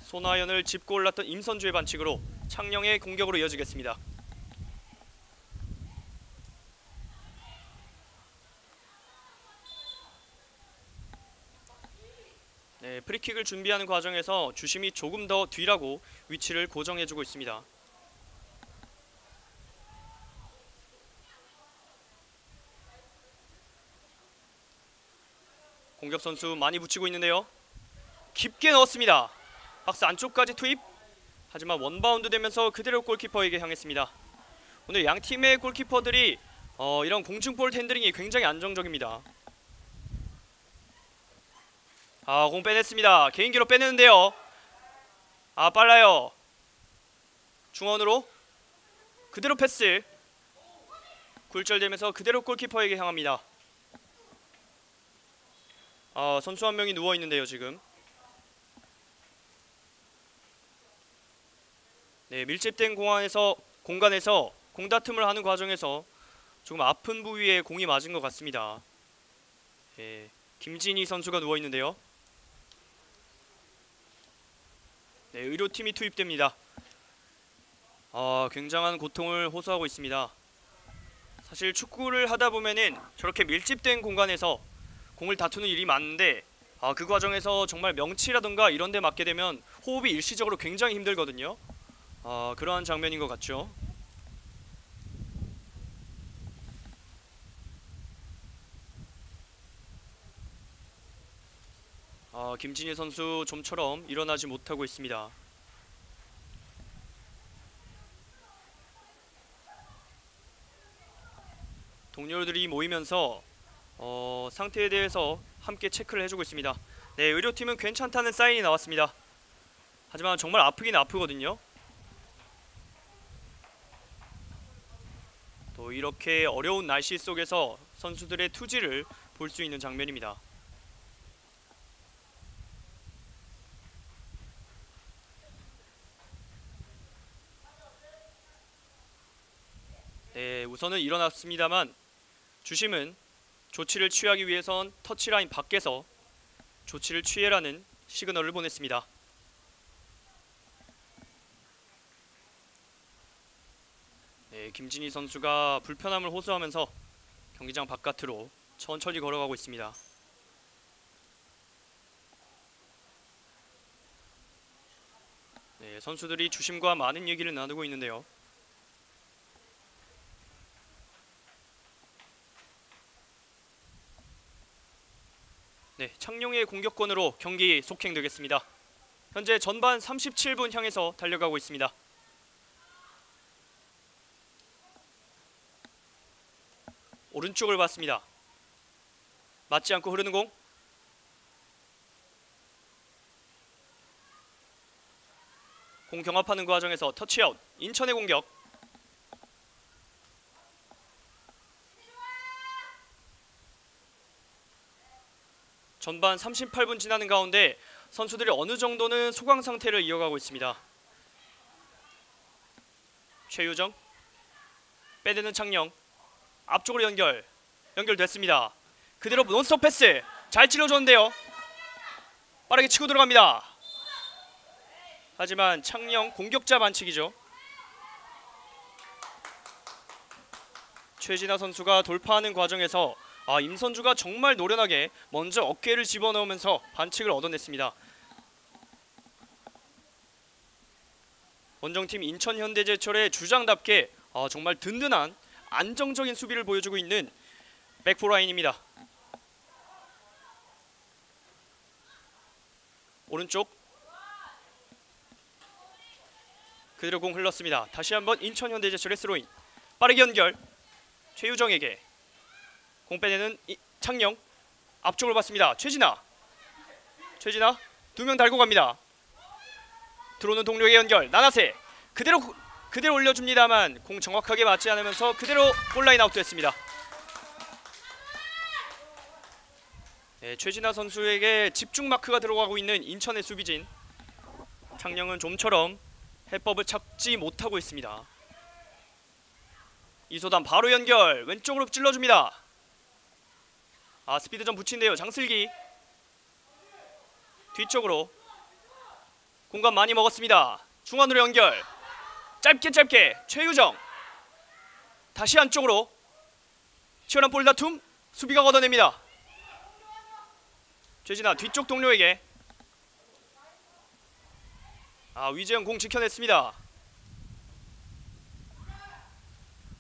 손아연을 짚고 올랐던 임선주의 반칙으로 창녕의 공격으로 이어지겠습니다. 네, 프리킥을 준비하는 과정에서 주심이 조금 더 뒤라고 위치를 고정해주고 있습니다. 공격 선수 많이 붙이고 있는데요. 깊게 넣었습니다. 박스 안쪽까지 투입. 하지만 원바운드 되면서 그대로 골키퍼에게 향했습니다. 오늘 양 팀의 골키퍼들이 이런 공중볼 핸들링이 굉장히 안정적입니다. 공 빼냈습니다. 개인기로 빼내는데요. 빨라요. 중원으로 그대로 패스. 굴절되면서 그대로 골키퍼에게 향합니다. 선수 한 명이 누워 있는데요, 지금. 네, 밀집된 공간에서 공다툼을 하는 과정에서 조금 아픈 부위에 공이 맞은 것 같습니다. 네, 김진희 선수가 누워 있는데요. 네, 의료팀이 투입됩니다. 굉장한 고통을 호소하고 있습니다. 사실 축구를 하다 보면은 저렇게 밀집된 공간에서 공을 다투는 일이 많은데 그 과정에서 정말 명치라던가 이런 데 맞게 되면 호흡이 일시적으로 굉장히 힘들거든요. 그러한 장면인 것 같죠. 김진희 선수 좀처럼 일어나지 못하고 있습니다. 동료들이 모이면서 상태에 대해서 함께 체크를 해주고 있습니다. 네, 의료팀은 괜찮다는 사인이 나왔습니다. 하지만 정말 아프긴 아프거든요. 또 이렇게 어려운 날씨 속에서 선수들의 투지를 볼 수 있는 장면입니다. 네, 우선은 일어났습니다만 주심은 조치를 취하기 위해선 터치라인 밖에서 조치를 취해라는 시그널을 보냈습니다. 네, 김진희 선수가 불편함을 호소하면서 경기장 바깥으로 천천히 걸어가고 있습니다. 네, 선수들이 주심과 많은 얘기를 나누고 있는데요. 네, 창녕의 공격권으로 경기 속행되겠습니다. 현재 전반 37분 향해서 달려가고 있습니다. 오른쪽을 봤습니다. 맞지 않고 흐르는 공. 공 경합하는 과정에서 터치아웃. 인천의 공격. 전반 38분 지나는 가운데 선수들이 어느 정도는 소강 상태를 이어가고 있습니다. 최유정 빼드는 창녕 앞쪽으로 연결됐습니다. 그대로 논스톱 패스 잘 찔러줬는데요. 빠르게 치고 들어갑니다. 하지만 창녕 공격자 반칙이죠. 최진아 선수가 돌파하는 과정에서 임선주가 정말 노련하게 먼저 어깨를 집어넣으면서 반칙을 얻어냈습니다. 원정팀 인천현대제철의 주장답게 정말 든든한 안정적인 수비를 보여주고 있는 백포라인입니다. 오른쪽 그대로 공 흘렀습니다. 다시 한번 인천현대제철의 스로인. 빠르게 연결. 최유정에게 공 빼내는 창녕. 앞쪽을 봤습니다. 최진아 두 명 달고 갑니다. 들어오는 동료에게 연결. 나나세 그대로 올려줍니다만 공 정확하게 맞지 않으면서 그대로 골라인 아웃됐습니다. 네, 최진아 선수에게 집중 마크가 들어가고 있는 인천의 수비진. 창녕은 좀처럼 해법을 찾지 못하고 있습니다. 이소담 바로 연결. 왼쪽으로 찔러줍니다. 스피드 좀 붙인대요. 장슬기 뒤쪽으로 공간 많이 먹었습니다. 중앙으로 연결. 짧게 최유정 다시 안쪽으로 치열한 볼 다툼. 수비가 걷어냅니다. 최진아 뒤쪽 동료에게 위재영 공 지켜냈습니다.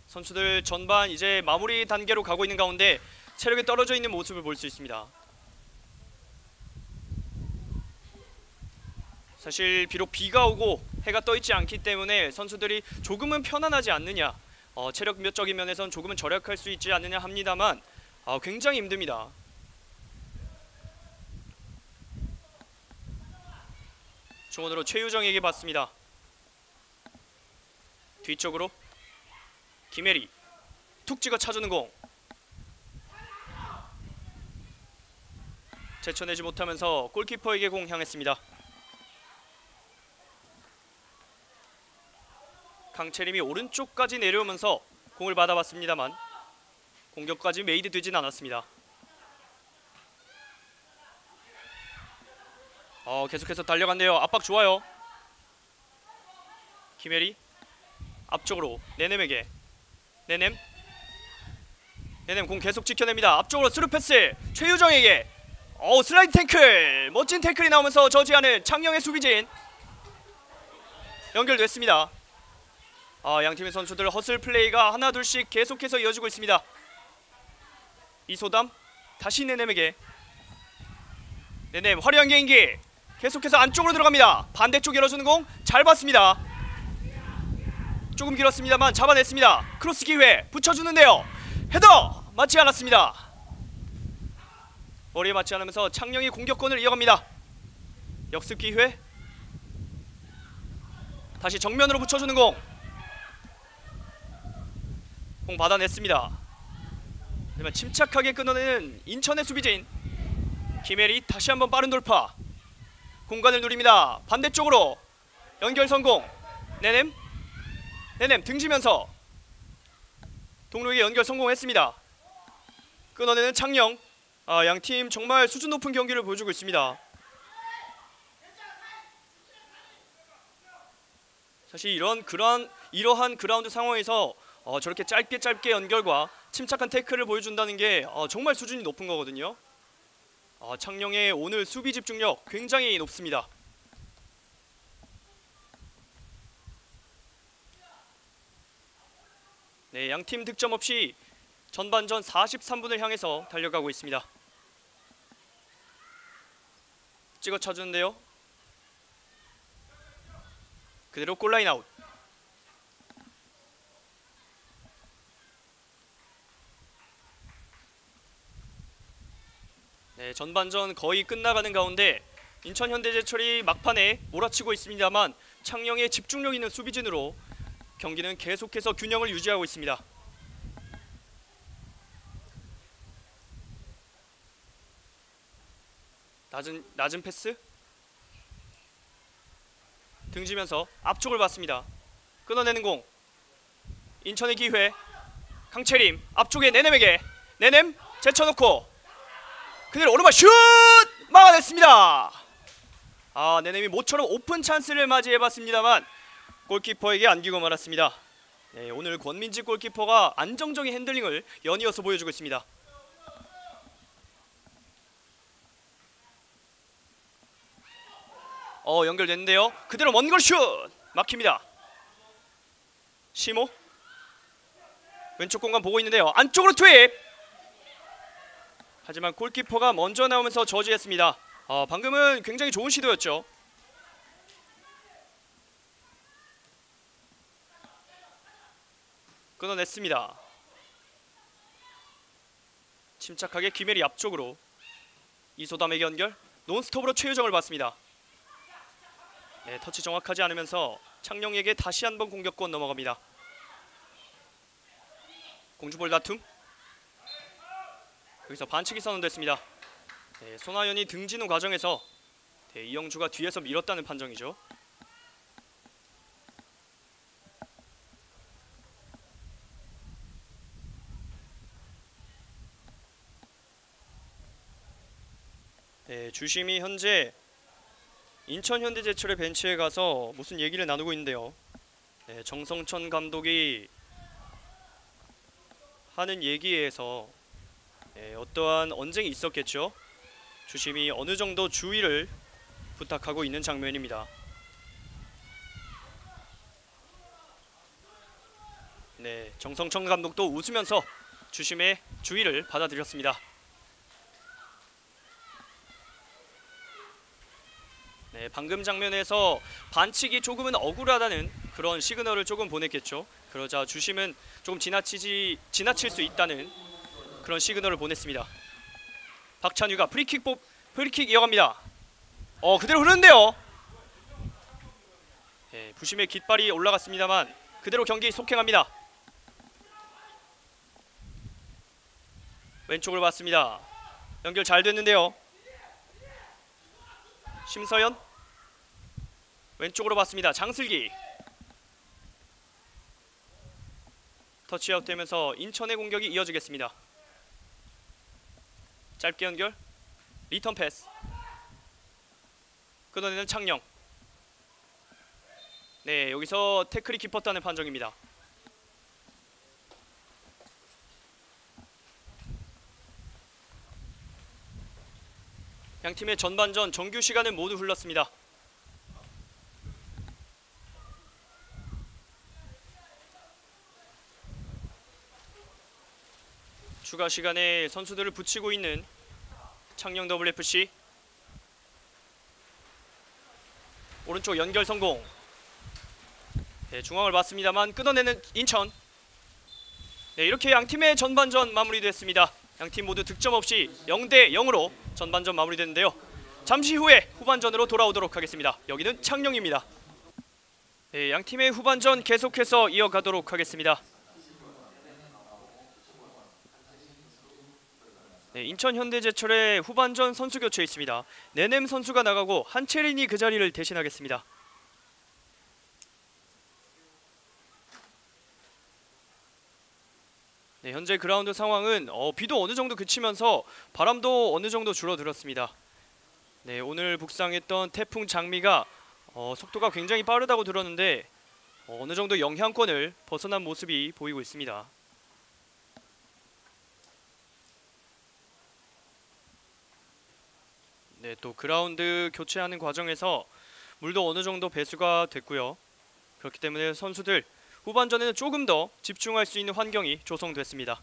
선수들 전반 이제 마무리 단계로 가고 있는 가운데 체력이 떨어져 있는 모습을 볼 수 있습니다. 사실 비록 비가 오고 해가 떠 있지 않기 때문에 선수들이 조금은 편안하지 않느냐, 체력적인 면에선 조금은 절약할 수 있지 않느냐 합니다만 굉장히 힘듭니다. 중원으로 최유정에게 받습니다. 뒤쪽으로 김혜리 툭 찍어 차주는 공. 제쳐내지 못하면서 골키퍼에게 공 향했습니다. 강채림이 오른쪽까지 내려오면서 공을 받아봤습니다만 공격까지 메이드 되진 않았습니다. 계속해서 달려간대요. 압박 좋아요. 김혜리 앞쪽으로 네넴에게. 네넴 공 계속 지켜냅니다. 앞쪽으로 스루 패스 최유정에게. 슬라이드 태클. 멋진 태클이 나오면서 저지하는 창녕의 수비진. 연결됐습니다. 양팀의 선수들 허슬 플레이가 하나둘씩 계속해서 이어지고 있습니다. 이소담 다시 네넴에게. 네넴 화려한 개인기. 계속해서 안쪽으로 들어갑니다. 반대쪽 열어주는 공 잘 봤습니다. 조금 길었습니다만 잡아냈습니다. 크로스 기회 붙여주는데요. 헤더 맞지 않았습니다. 머리에 맞지 않으면서 창녕이 공격권을 이어갑니다. 역습 기회. 다시 정면으로 붙여주는 공 받아냈습니다. 하지만 침착하게 끊어내는 인천의 수비진. 김혜리 다시 한번 빠른 돌파. 공간을 누립니다. 반대쪽으로 연결 성공. 네넴 등지면서 동료에게 연결 성공했습니다. 끊어내는 창녕. 양팀 정말 수준 높은 경기를 보여주고 있습니다. 사실 이러한 그라운드 상황에서 저렇게 짧게 연결과 침착한 태클을 보여준다는 게 정말 수준이 높은 거거든요. 창녕의 오늘 수비 집중력 굉장히 높습니다. 네, 양팀 득점 없이 전반전 43분을 향해서 달려가고 있습니다. 찍어 차주는데요. 그대로 골라인 아웃. 네, 전반전 거의 끝나가는 가운데 인천 현대제철이 막판에 몰아치고 있습니다만 창녕의 집중력 있는 수비진으로 경기는 계속해서 균형을 유지하고 있습니다. 낮은 패스 등지면서 앞쪽을 봤습니다. 끊어내는 공. 인천의 기회. 강채림 앞쪽에 네넴에게. 네넴 제쳐놓고 그대로 오른발 슛 막아냈습니다. 네넴이 모처럼 오픈 찬스를 맞이해봤습니다만 골키퍼에게 안기고 말았습니다. 네, 오늘 권민지 골키퍼가 안정적인 핸들링을 연이어서 보여주고 있습니다. 연결됐는데요. 그대로 먼걸 슛 막힙니다. 시모 왼쪽 공간 보고 있는데요. 안쪽으로 투입. 하지만 골키퍼가 먼저 나오면서 저지했습니다. 방금은 굉장히 좋은 시도였죠. 끊어냈습니다. 침착하게 김혜리 앞쪽으로. 이소담에게 연결. 논스톱으로 최유정을 봤습니다. 네, 터치 정확하지 않으면서 창녕에게 다시 한번 공격권 넘어갑니다. 공주볼 다툼. 여기서 반칙이 선언됐습니다. 네, 손아연이 등지는 과정에서 이영주가 뒤에서 밀었다는 판정이죠. 네, 주심이 현재 인천 현대제철의 벤치에 가서 무슨 얘기를 나누고 있는데요. 네, 정성천 감독이 하는 얘기에서 어떠한 언쟁이 있었겠죠. 주심이 어느 정도 주의를 부탁하고 있는 장면입니다. 네, 정성천 감독도 웃으면서 주심의 주의를 받아들였습니다. 네, 방금 장면에서 반칙이 조금은 억울하다는 그런 시그널을 조금 보냈겠죠. 그러자 주심은 조금 지나칠 수 있다는 그런 시그널을 보냈습니다. 박찬유가 프리킥 이어갑니다. 그대로 흐르는데요. 네, 부심의 깃발이 올라갔습니다만 그대로 경기 속행합니다. 왼쪽으로 봤습니다. 연결 잘 됐는데요. 심서연 왼쪽으로 봤습니다. 장슬기 터치아웃 되면서 인천의 공격이 이어지겠습니다. 짧게 연결 리턴 패스 끊어내는 창녕. 네, 여기서 태클이 깊었다는 판정입니다. 양팀의 전반전 정규 시간은 모두 흘렀습니다. 추가 시간에 선수들을 붙이고 있는 창녕 WFC. 오른쪽 연결 성공. 네, 중앙을 봤습니다만 끊어내는 인천. 네, 이렇게 양팀의 전반전 마무리됐습니다. 양팀 모두 득점 없이 0대 0으로 전반전 마무리됐는데요. 잠시 후에 후반전으로 돌아오도록 하겠습니다. 여기는 창녕입니다. 네, 양팀의 후반전 계속해서 이어가도록 하겠습니다. 네, 인천 현대제철의 후반전 선수 교체 있습니다. 네넴 선수가 나가고 한채린이 그 자리를 대신하겠습니다. 네, 현재 그라운드 상황은 비도 어느 정도 그치면서 바람도 어느 정도 줄어들었습니다. 네, 오늘 북상했던 태풍 장미가 속도가 굉장히 빠르다고 들었는데 어느 정도 영향권을 벗어난 모습이 보이고 있습니다. 네, 또 그라운드 교체하는 과정에서 물도 어느 정도 배수가 됐고요. 그렇기 때문에 선수들 후반전에는 조금 더 집중할 수 있는 환경이 조성됐습니다.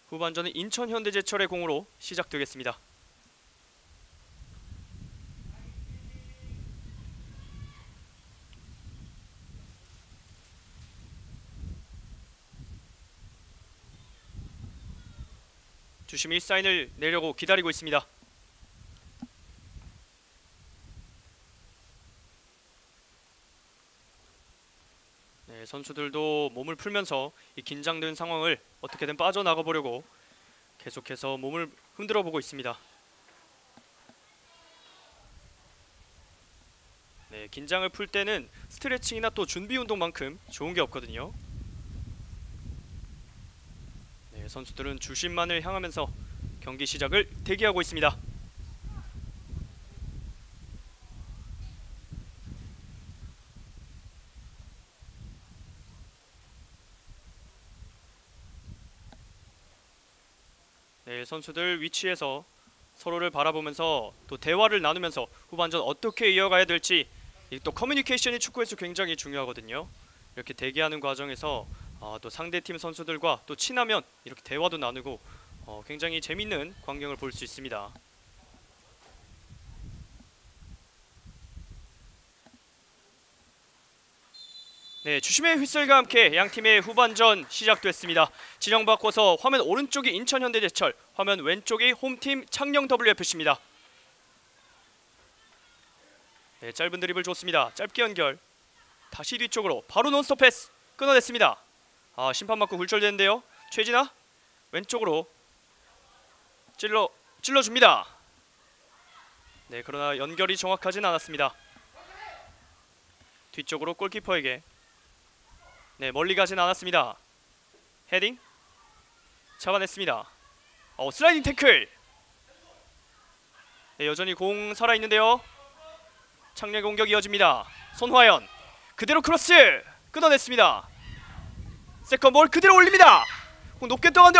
후반전은 인천 현대제철의 공으로 시작되겠습니다. 주심이 사인을 내려고 기다리고 있습니다. 네, 선수들도 몸을 풀면서 이 긴장된 상황을 어떻게든 빠져나가 보려고 계속해서 몸을 흔들어 보고 있습니다. 네, 긴장을 풀 때는 스트레칭이나 또 준비 운동만큼 좋은 게 없거든요. 네, 선수들은 주심만을 향하면서 경기 시작을 대기하고 있습니다. 네, 선수들 위치에서 서로를 바라보면서 또 대화를 나누면서 후반전 어떻게 이어가야 될지, 또 커뮤니케이션이 축구에서 굉장히 중요하거든요. 이렇게 대기하는 과정에서 또 상대팀 선수들과 또 친하면 이렇게 대화도 나누고 굉장히 재밌는 광경을 볼 수 있습니다. 네, 주심의 휘슬과 함께 양팀의 후반전 시작됐습니다. 진영 바꿔서 화면 오른쪽이 인천 현대제철, 화면 왼쪽이 홈팀 창녕 WFC입니다. 네, 짧은 드리블 좋습니다. 짧게 연결, 다시 뒤쪽으로 바로 논스톱 패스 끊어냈습니다. 심판 맞고 굴절되는데요. 최진아 왼쪽으로 찔러줍니다. 네, 그러나 연결이 정확하진 않았습니다. 뒤쪽으로 골키퍼에게. 네, 멀리 가진 않았습니다. 헤딩 잡아냈습니다. 슬라이딩 태클. 네, 여전히 공 살아있는데요. 창녕 공격 이어집니다. 손화연 그대로 크로스 끊어냈습니다. 세컨볼 그대로 올립니다. 공 높게 떠가는데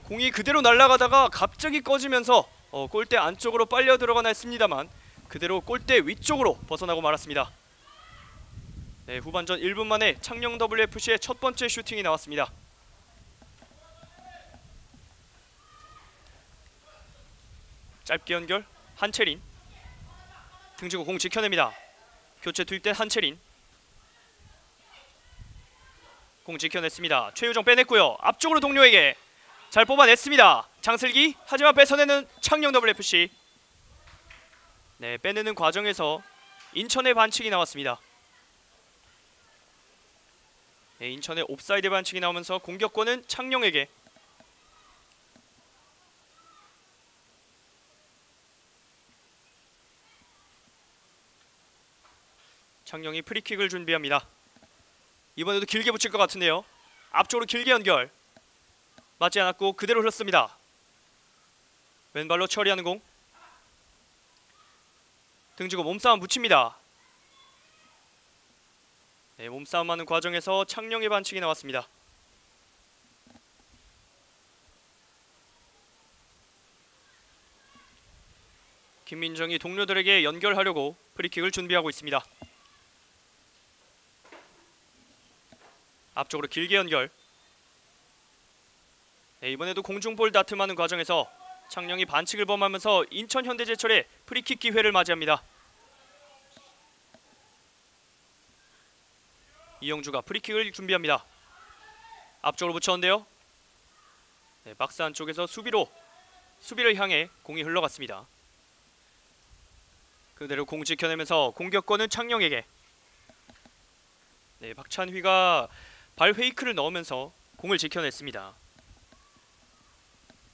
공이 그대로 날아가다가 갑자기 꺼지면서 골대 안쪽으로 빨려 들어가나 했습니다만 그대로 골대 위쪽으로 벗어나고 말았습니다. 네, 후반전 1분 만에 창녕 WFC의 첫 번째 슈팅이 나왔습니다. 짧게 연결 한채린 등지고 공 지켜냅니다. 교체 투입된 한채린 공 지켜냈습니다. 최유정 빼냈고요. 앞쪽으로 동료에게 잘 뽑아냈습니다. 장슬기 하지만 뺏어내는 창녕 WFC. 네, 빼내는 과정에서 인천의 반칙이 나왔습니다. 네, 인천의 옵사이드 반칙이 나오면서 공격권은 창녕에게. 창녕이 프리킥을 준비합니다. 이번에도 길게 붙일 것 같은데요. 앞쪽으로 길게 연결. 맞지 않았고 그대로 흘렀습니다. 왼발로 처리하는 공. 등지고 몸싸움 붙입니다. 네, 몸싸움하는 과정에서 창녕의 반칙이 나왔습니다. 김민정이 동료들에게 연결하려고 프리킥을 준비하고 있습니다. 앞쪽으로 길게 연결. 네, 이번에도 공중볼 다툼하는 과정에서 창녕이 반칙을 범하면서 인천 현대제철의 프리킥 기회를 맞이합니다. 이영주가 프리킥을 준비합니다. 앞쪽으로 붙였는데요. 네, 박스 안쪽에서 수비를 향해 공이 흘러갔습니다. 그대로 공 지켜내면서 공격권은 창녕에게. 네, 박찬휘가 발 페이크를 넣으면서 공을 지켜냈습니다.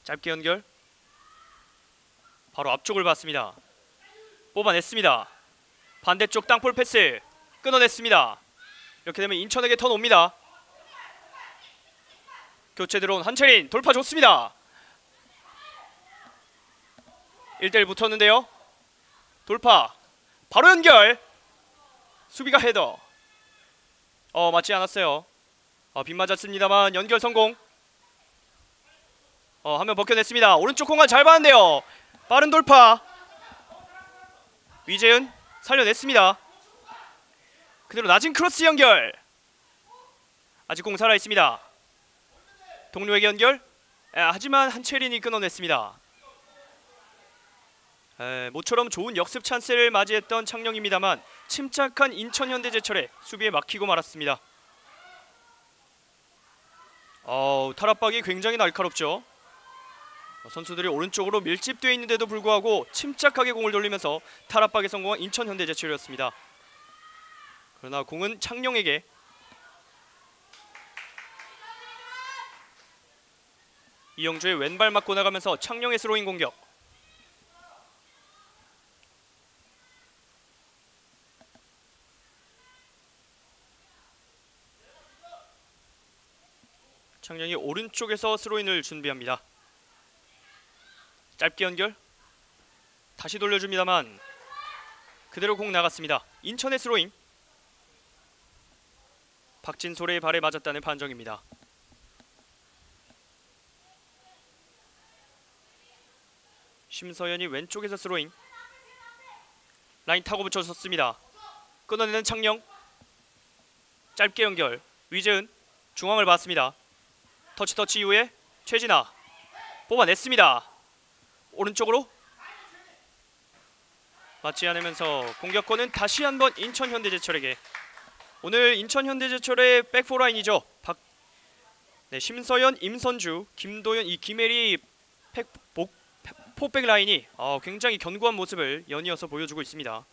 짧게 연결. 바로 앞쪽을 봤습니다. 뽑아냈습니다. 반대쪽 땅볼 패스 끊어냈습니다. 이렇게 되면 인천에게 턴 옵니다. 교체 들어온 한채린 돌파 좋습니다. 1대1 붙었는데요. 돌파 바로 연결. 수비가 헤더. 맞지 않았어요. 빗 맞았습니다만 연결 성공. 한 명 벗겨냈습니다. 오른쪽 공간 잘 봤는데요. 빠른 돌파. 위재은 살려냈습니다. 그대로 낮은 크로스 연결. 아직 공 살아있습니다. 동료에게 연결. 하지만 한채린이 끊어냈습니다. 모처럼 좋은 역습 찬스를 맞이했던 창녕입니다만 침착한 인천현대제철의 수비에 막히고 말았습니다. 탈압박이 굉장히 날카롭죠. 선수들이 오른쪽으로 밀집되어 있는데도 불구하고 침착하게 공을 돌리면서 탈압박에 성공한 인천현대제철이었습니다. 그러나 공은 창녕에게. 이영주의 왼발 맞고 나가면서 창녕의 스로잉 공격. 창녕이 오른쪽에서 스로인을 준비합니다. 짧게 연결. 다시 돌려줍니다만 그대로 공 나갔습니다. 인천의 스로잉. 박진솔의 발에 맞았다는 판정입니다. 심서연이 왼쪽에서 스로잉. 라인 타고 붙여줬습니다. 끊어내는 창녕. 짧게 연결. 위재은 중앙을 봤습니다. 터치 이후에 최진아 뽑아냈습니다. 오른쪽으로 맞지 않으면서 공격권은 다시 한번 인천현대제철에게. 오늘 인천현대제철의 백포라인이죠. 심서연, 임선주, 김도현, 김혜리 포백 라인이 굉장히 견고한 모습을 연이어서 보여주고 있습니다.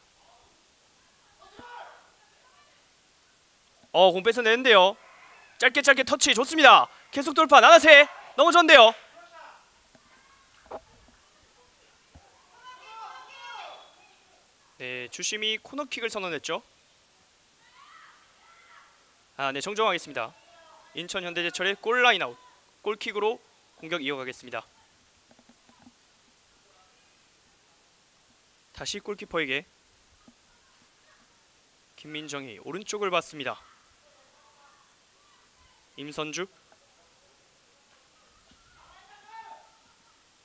공 뺏어내는데요. 짧게 터치 좋습니다. 계속 돌파. 나나세 넘어졌는데요. 네, 주심이 코너킥을 선언했죠. 네, 정정하겠습니다. 인천 현대제철의 골라인 아웃. 골킥으로 공격 이어가겠습니다. 다시 골키퍼에게. 김민정이 오른쪽을 봤습니다. 임선주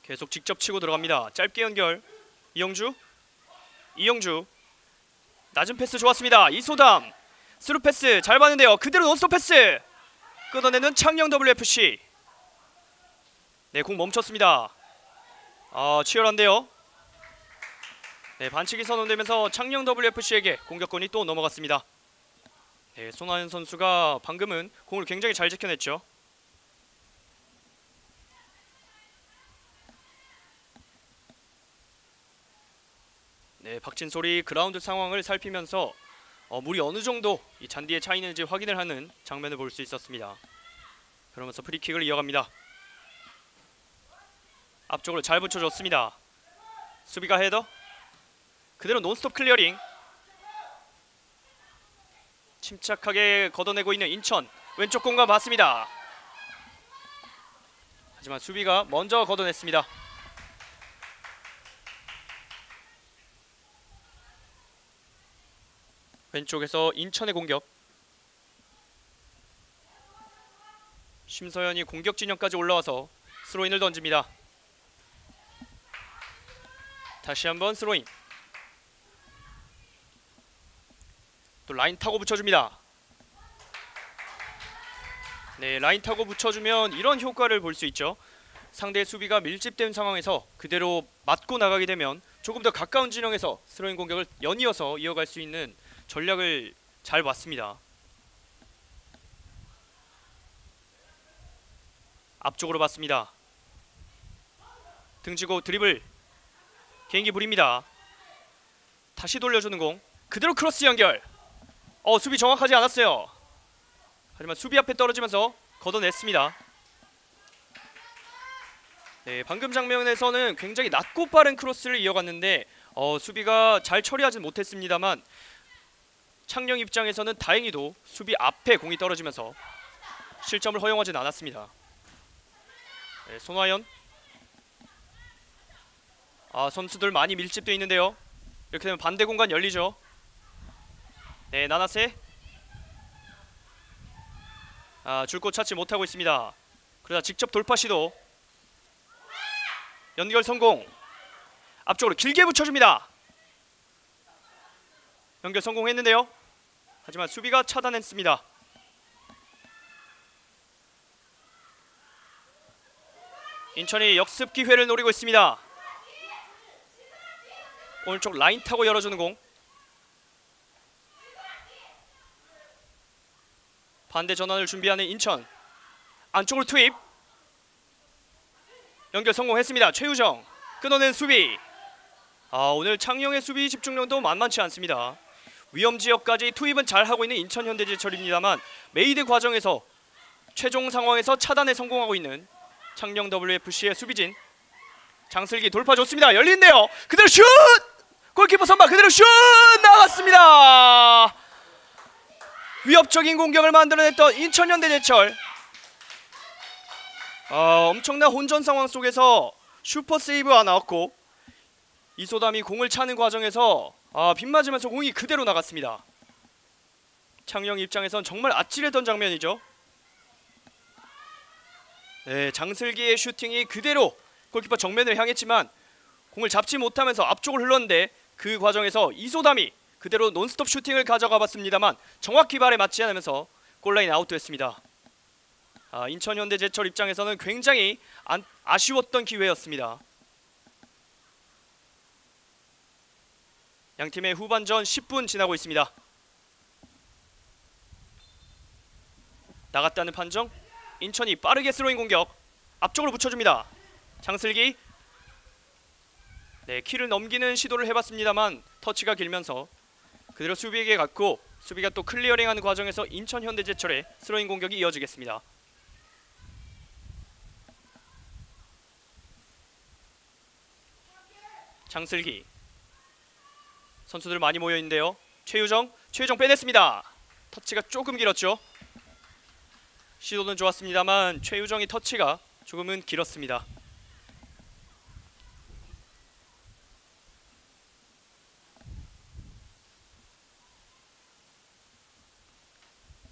계속 직접 치고 들어갑니다. 짧게 연결. 이영주 낮은 패스 좋았습니다. 이소담 스루 패스 잘 봤는데요. 그대로 논스톱 패스 끊어내는 창녕 WFC. 네, 공 멈췄습니다. 치열한데요. 네, 반칙이 선언되면서 창녕 WFC에게 공격권이 또 넘어갔습니다. 네, 손하연 선수가 방금은 공을 굉장히 잘 지켜냈죠. 네, 박진솔이 그라운드 상황을 살피면서 물이 어느 정도 이 잔디에 차 있는지 확인을 하는 장면을 볼 수 있었습니다. 그러면서 프리킥을 이어갑니다. 앞쪽으로 잘 붙여줬습니다. 수비가 헤더. 그대로 논스톱 클리어링. 침착하게 걷어내고 있는 인천. 왼쪽 공간 봤습니다. 하지만 수비가 먼저 걷어냈습니다. 왼쪽에서 인천의 공격. 심서연이 공격 진영까지 올라와서 스로인을 던집니다. 다시 한번 스로인. 또 라인 타고 붙여줍니다. 네, 라인 타고 붙여주면 이런 효과를 볼 수 있죠. 상대의 수비가 밀집된 상황에서 그대로 맞고 나가게 되면 조금 더 가까운 진영에서 스로인 공격을 연이어서 이어갈 수 있는 전략을 잘 봤습니다. 앞쪽으로 봤습니다. 등지고 드리블. 개인기 부립니다. 다시 돌려주는 공. 그대로 크로스 연결. 수비 정확하지 않았어요. 하지만 수비 앞에 떨어지면서 걷어냈습니다. 네, 방금 장면에서는 굉장히 낮고 빠른 크로스를 이어갔는데 수비가 잘 처리하진 못했습니다만 창녕 입장에서는 다행히도 수비 앞에 공이 떨어지면서 실점을 허용하진 않았습니다. 네, 손화연. 선수들 많이 밀집되어 있는데요. 이렇게 되면 반대 공간 열리죠. 네, 나나세. 줄 곳 찾지 못하고 있습니다. 그러다 직접 돌파 시도. 연결 성공. 앞쪽으로 길게 붙여줍니다. 연결 성공했는데요. 하지만 수비가 차단했습니다. 인천이 역습 기회를 노리고 있습니다. 오른쪽 라인 타고 열어주는 공. 반대 전환을 준비하는 인천. 안쪽으로 투입. 연결 성공했습니다. 최유정. 끊어낸 수비. 오늘 창녕의 수비 집중력도 만만치 않습니다. 위험지역까지 투입은 잘하고 있는 인천현대제철입니다만 메이드 과정에서 최종 상황에서 차단에 성공하고 있는 창녕 WFC의 수비진. 장슬기 돌파 좋습니다. 열린대요. 그대로 슛! 골키퍼 선방 그대로 슛! 나갔습니다. 위협적인 공격을 만들어냈던 인천현대제철. 엄청난 혼전 상황 속에서 슈퍼 세이브가 나왔고 이소담이 공을 차는 과정에서 빗맞으면서 공이 그대로 나갔습니다. 창녕 입장에선 정말 아찔했던 장면이죠. 네, 장슬기의 슈팅이 그대로 골키퍼 정면을 향했지만 공을 잡지 못하면서 앞쪽을 흘렀는데 그 과정에서 이소담이 그대로 논스톱 슈팅을 가져가 봤습니다만 정확히 발에 맞지 않으면서 골라인 아웃됐습니다. 인천현대제철 입장에서는 굉장히 아쉬웠던 기회였습니다. 양팀의 후반전 10분 지나고 있습니다. 나갔다는 판정. 인천이 빠르게 스로잉 공격. 앞쪽으로 붙여줍니다. 장슬기. 네, 키를 넘기는 시도를 해봤습니다만 터치가 길면서 그대로 수비에게 갔고 수비가 또 클리어링하는 과정에서 인천현대제철의 스로잉 공격이 이어지겠습니다. 장슬기. 선수들 많이 모여있는데요. 최유정 빼냈습니다. 터치가 조금 길었죠. 시도는 좋았습니다만 최유정이 터치가 조금은 길었습니다.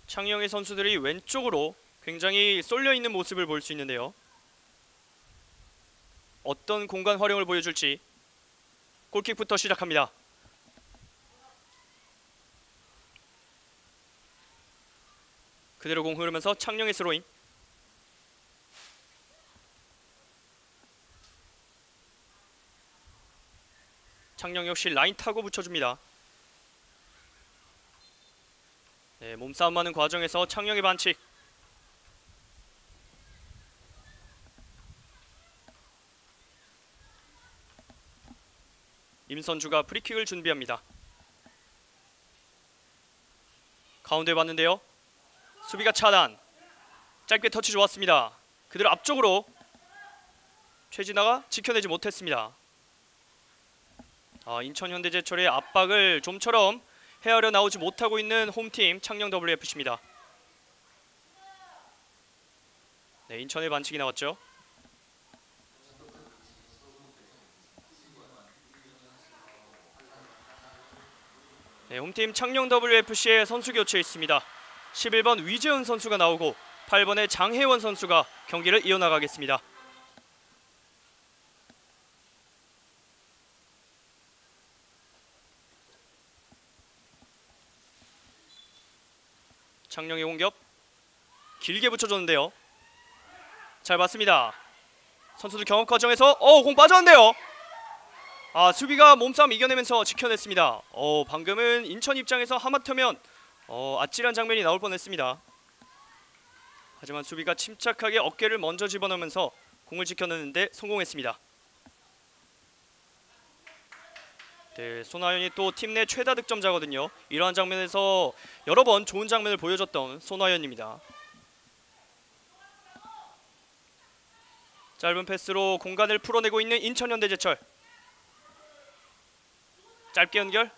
창녕의 선수들이 왼쪽으로 굉장히 쏠려있는 모습을 볼 수 있는데요. 어떤 공간 활용을 보여줄지. 골킥부터 시작합니다. 그대로 공 흐르면서 창녕의 스로인. 창녕 역시 라인 타고 붙여줍니다. 네, 몸싸움하는 과정에서 창녕의 반칙. 임선주가 프리킥을 준비합니다. 가운데 봤는데요. 수비가 차단. 짧게 터치 좋았습니다. 그대로 앞쪽으로 최진아가 지켜내지 못했습니다. 인천현대제철의 압박을 좀처럼 헤아려 나오지 못하고 있는 홈팀 창녕 WFC입니다. 네, 인천의 반칙이 나왔죠. 네, 홈팀 창녕 WFC의 선수 교체 있습니다. 11번 위재은 선수가 나오고 8번의 장혜원 선수가 경기를 이어나가겠습니다. 창녕의 공격 길게 붙여줬는데요. 잘 봤습니다. 선수들 경합 과정에서 공 빠졌는데요. 수비가 몸싸움 이겨내면서 지켜냈습니다. 방금은 인천 입장에서 하마터면 아찔한 장면이 나올 뻔했습니다. 하지만 수비가 침착하게 어깨를 먼저 집어넣으면서 공을 지켜내는데 성공했습니다. 네, 손아연이 또 팀 내 최다 득점자거든요. 이러한 장면에서 여러 번 좋은 장면을 보여줬던 손아연입니다. 짧은 패스로 공간을 풀어내고 있는 인천현대제철. 짧게 연결.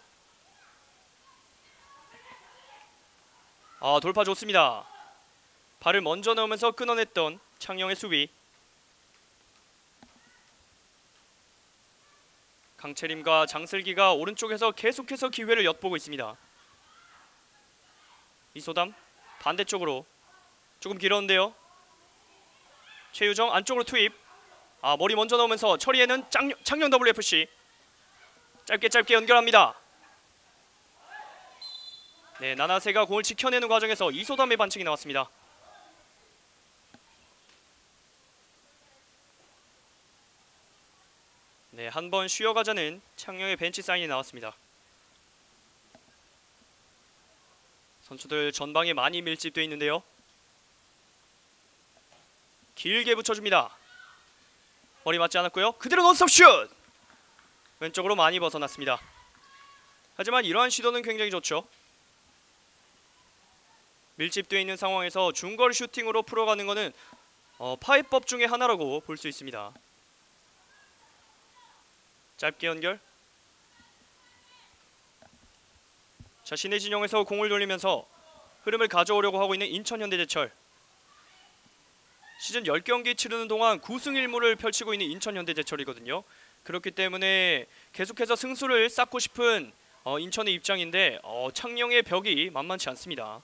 돌파 좋습니다. 발을 먼저 넣으면서 끊어냈던 창녕의 수비. 강채림과 장슬기가 오른쪽에서 계속해서 기회를 엿보고 있습니다. 이소담 반대쪽으로 조금 길었는데요. 최유정 안쪽으로 투입. 머리 먼저 넣으면서 처리에는 창녕 WFC. 짧게 연결합니다. 네, 나나세가 공을 지켜내는 과정에서 이소담의 반칙이 나왔습니다. 네, 한번 쉬어가자는 창녕의 벤치 사인이 나왔습니다. 선수들 전방에 많이 밀집되어 있는데요. 길게 붙여줍니다. 머리 맞지 않았고요. 그대로 논스톱 슛! 왼쪽으로 많이 벗어났습니다. 하지만 이러한 시도는 굉장히 좋죠. 밀집되어 있는 상황에서 중거리 슈팅으로 풀어가는 것은 파해법 중에 하나라고 볼 수 있습니다. 짧게 연결. 자신의 진영에서 공을 돌리면서 흐름을 가져오려고 하고 있는 인천현대제철. 시즌 10경기 치르는 동안 9승 1무를 펼치고 있는 인천현대제철이거든요. 그렇기 때문에 계속해서 승수를 쌓고 싶은 인천의 입장인데 창녕의 벽이 만만치 않습니다.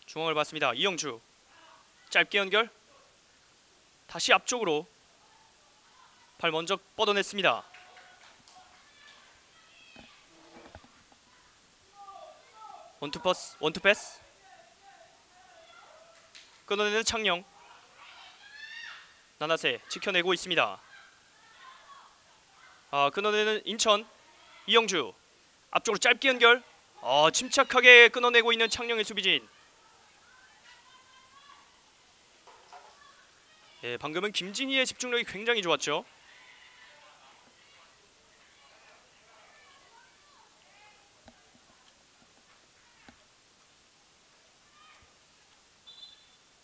중앙을 봤습니다. 이영주. 짧게 연결. 다시 앞쪽으로 발 먼저 뻗어냈습니다. 원투 패스. 끊어내는 창녕. 나나세 지켜내고 있습니다. 끊어내는 인천. 이영주 앞쪽으로 짧게 연결. 침착하게 끊어내고 있는 창녕의 수비진. 네, 방금은 김진희의 집중력이 굉장히 좋았죠.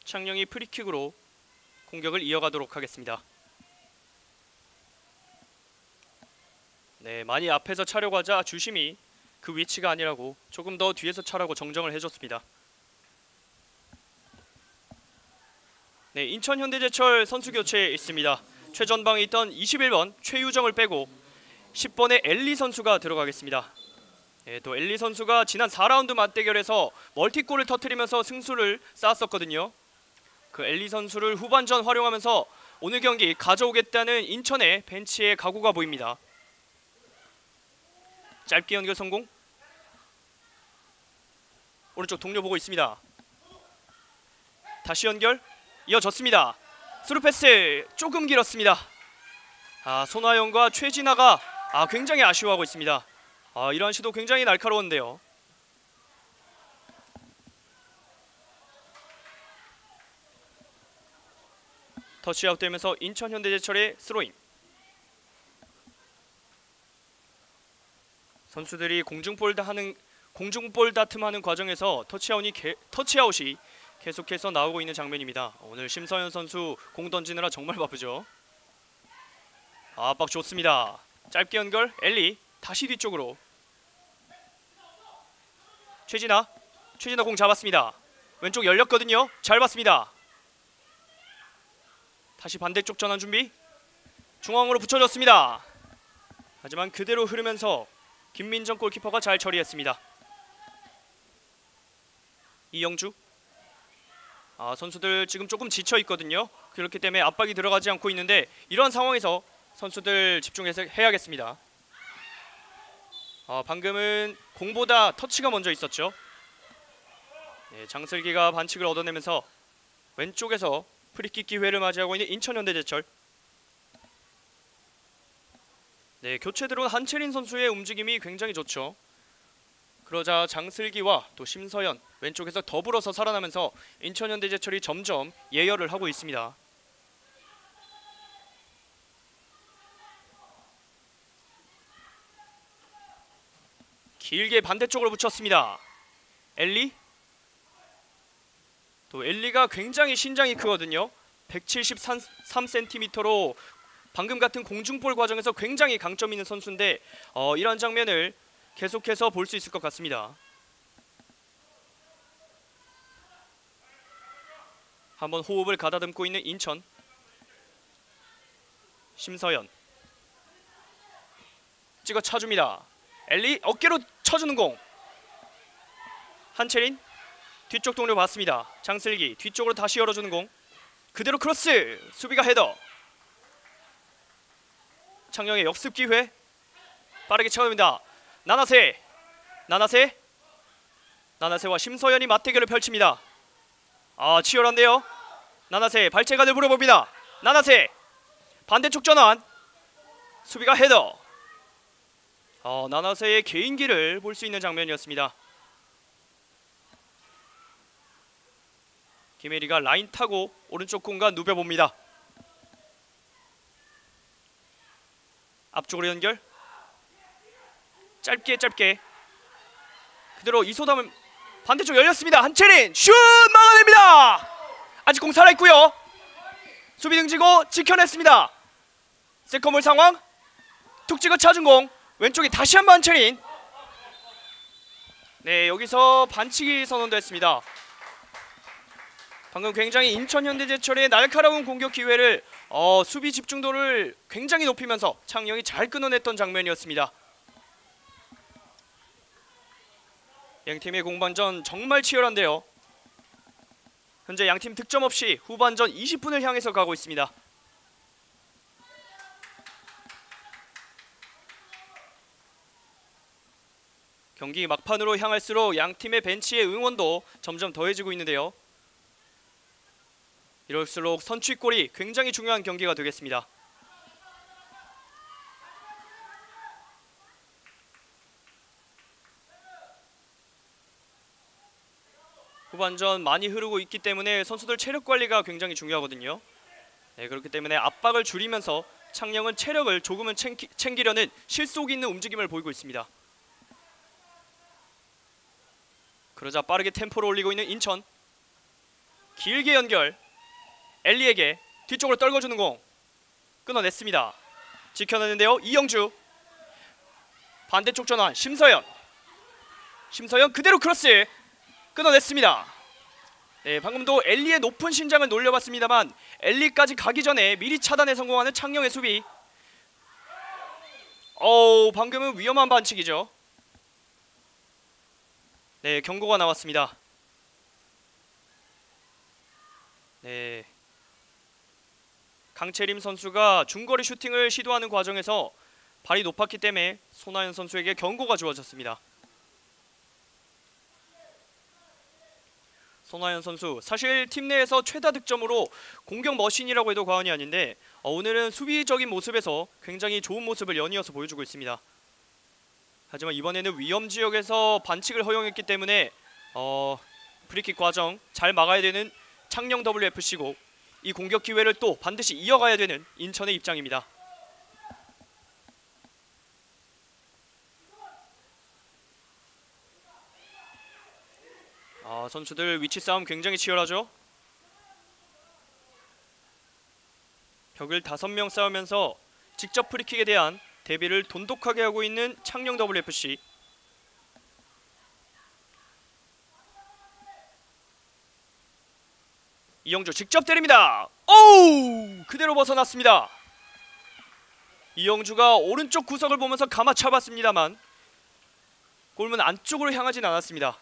창녕이 프리킥으로 공격을 이어가도록 하겠습니다. 네, 많이 앞에서 차려고 하자 주심이 그 위치가 아니라고 조금 더 뒤에서 차라고 정정을 해줬습니다. 네, 인천현대제철 선수 교체에 있습니다. 최전방에 있던 21번 최유정을 빼고 10번의 엘리 선수가 들어가겠습니다. 네, 또 엘리 선수가 지난 4라운드 맞대결에서 멀티골을 터뜨리면서 승수를 쌓았었거든요. 그 엘리 선수를 후반전 활용하면서 오늘 경기 가져오겠다는 인천의 벤치의 각오가 보입니다. 짧게 연결 성공. 오른쪽 동료 보고 있습니다. 다시 연결. 이어졌습니다. 스루 패스 조금 길었습니다. 손화영과 최진아가 굉장히 아쉬워하고 있습니다. 이러한 시도 굉장히 날카로운데요. 터치아웃 되면서 인천 현대제철의 스로잉. 선수들이 공중볼 다툼하는 과정에서 터치아웃이 계속해서 나오고 있는 장면입니다. 오늘 심서현 선수 공 던지느라 정말 바쁘죠. 압박 좋습니다. 짧게 연결 엘리 다시 뒤쪽으로. 최진아 공 잡았습니다. 왼쪽 열렸거든요. 잘 봤습니다. 다시 반대쪽 전환 준비. 중앙으로 붙여줬습니다. 하지만 그대로 흐르면서 김민정 골키퍼가 잘 처리했습니다. 이영주. 선수들 지금 조금 지쳐 있거든요. 그렇기 때문에 압박이 들어가지 않고 있는데 이런 상황에서 선수들 집중해서 해야겠습니다. 방금은 공보다 터치가 먼저 있었죠. 네, 장슬기가 반칙을 얻어내면서 왼쪽에서 프리킥 기회를 맞이하고 있는 인천현대제철. 네, 교체 들어온 한채린 선수의 움직임이 굉장히 좋죠. 그러자 장슬기와 또 심서연 왼쪽에서 더불어서 살아나면서 인천현대제철이 점점 예열을 하고 있습니다. 길게 반대쪽으로 붙였습니다. 엘리. 또 엘리가 굉장히 신장이 크거든요. 173cm로 방금 같은 공중볼 과정에서 굉장히 강점 있는 선수인데 이런 장면을 계속해서 볼 수 있을 것 같습니다. 한번 호흡을 가다듬고 있는 인천. 심서연 찍어 차줍니다. 엘리 어깨로 쳐주는 공. 한채린 뒤쪽 동료 봤습니다. 장슬기 뒤쪽으로 다시 열어주는 공. 그대로 크로스. 수비가 헤더. 창녕의 역습 기회. 빠르게 차옵니다. 나나세와 심서연이 맞대결을 펼칩니다. 치열한데요. 나나세 발재간을 물어봅니다. 나나세 반대쪽 전환. 수비가 헤더. 나나세의 개인기를 볼 수 있는 장면이었습니다. 김혜리가 라인 타고 오른쪽 공간 누벼봅니다. 앞쪽으로 연결. 짧게 그대로 이소담은 반대쪽 열렸습니다. 한채린 슛 막아냅니다. 아직 공 살아있고요. 수비 등지고 지켜냈습니다. 세컨볼 상황. 툭 찍어 찾은 공. 왼쪽에 다시 한번 한채린. 네, 여기서 반칙이 선언됐습니다. 방금 굉장히 인천현대제철의 날카로운 공격 기회를 수비 집중도를 굉장히 높이면서 창녕이 잘 끊어냈던 장면이었습니다. 양팀의 공방전 정말 치열한데요. 현재 양팀 득점 없이 후반전 20분을 향해서 가고 있습니다. 경기 막판으로 향할수록 양팀의 벤치의 응원도 점점 더해지고 있는데요. 이럴수록 선취골이 굉장히 중요한 경기가 되겠습니다. 후반전 많이 흐르고 있기 때문에 선수들 체력 관리가 굉장히 중요하거든요. 네, 그렇기 때문에 압박을 줄이면서 창녕은 체력을 조금은 챙기려는 실속 있는 움직임을 보이고 있습니다. 그러자 빠르게 템포를 올리고 있는 인천. 길게 연결. 엘리에게 뒤쪽으로 떨궈주는 공. 끊어냈습니다. 지켜내는데요. 이영주. 반대쪽 전환. 심서연 그대로 크로스. 끊어냈습니다. 네, 방금도 엘리의 높은 신장을 놀려봤습니다만 엘리까지 가기 전에 미리 차단에 성공하는 창녕의 수비. 방금은 위험한 반칙이죠. 네, 경고가 나왔습니다. 네, 강채림 선수가 중거리 슈팅을 시도하는 과정에서 발이 높았기 때문에 손아연 선수에게 경고가 주어졌습니다. 손아연 선수 사실 팀 내에서 최다 득점으로 공격 머신이라고 해도 과언이 아닌데 오늘은 수비적인 모습에서 굉장히 좋은 모습을 연이어서 보여주고 있습니다. 하지만 이번에는 위험 지역에서 반칙을 허용했기 때문에 프리킥 과정 잘 막아야 되는 창녕 WFC고 이 공격 기회를 또 반드시 이어가야 되는 인천의 입장입니다. 선수들 위치 싸움 굉장히 치열하죠. 벽을 5명 싸우면서 직접 프리킥에 대한 대비를 돈독하게 하고 있는 창녕 WFC. 이영주 직접 때립니다. 오우! 그대로 벗어났습니다. 이영주가 오른쪽 구석을 보면서 감아 차봤습니다만 골문 안쪽으로 향하진 않았습니다.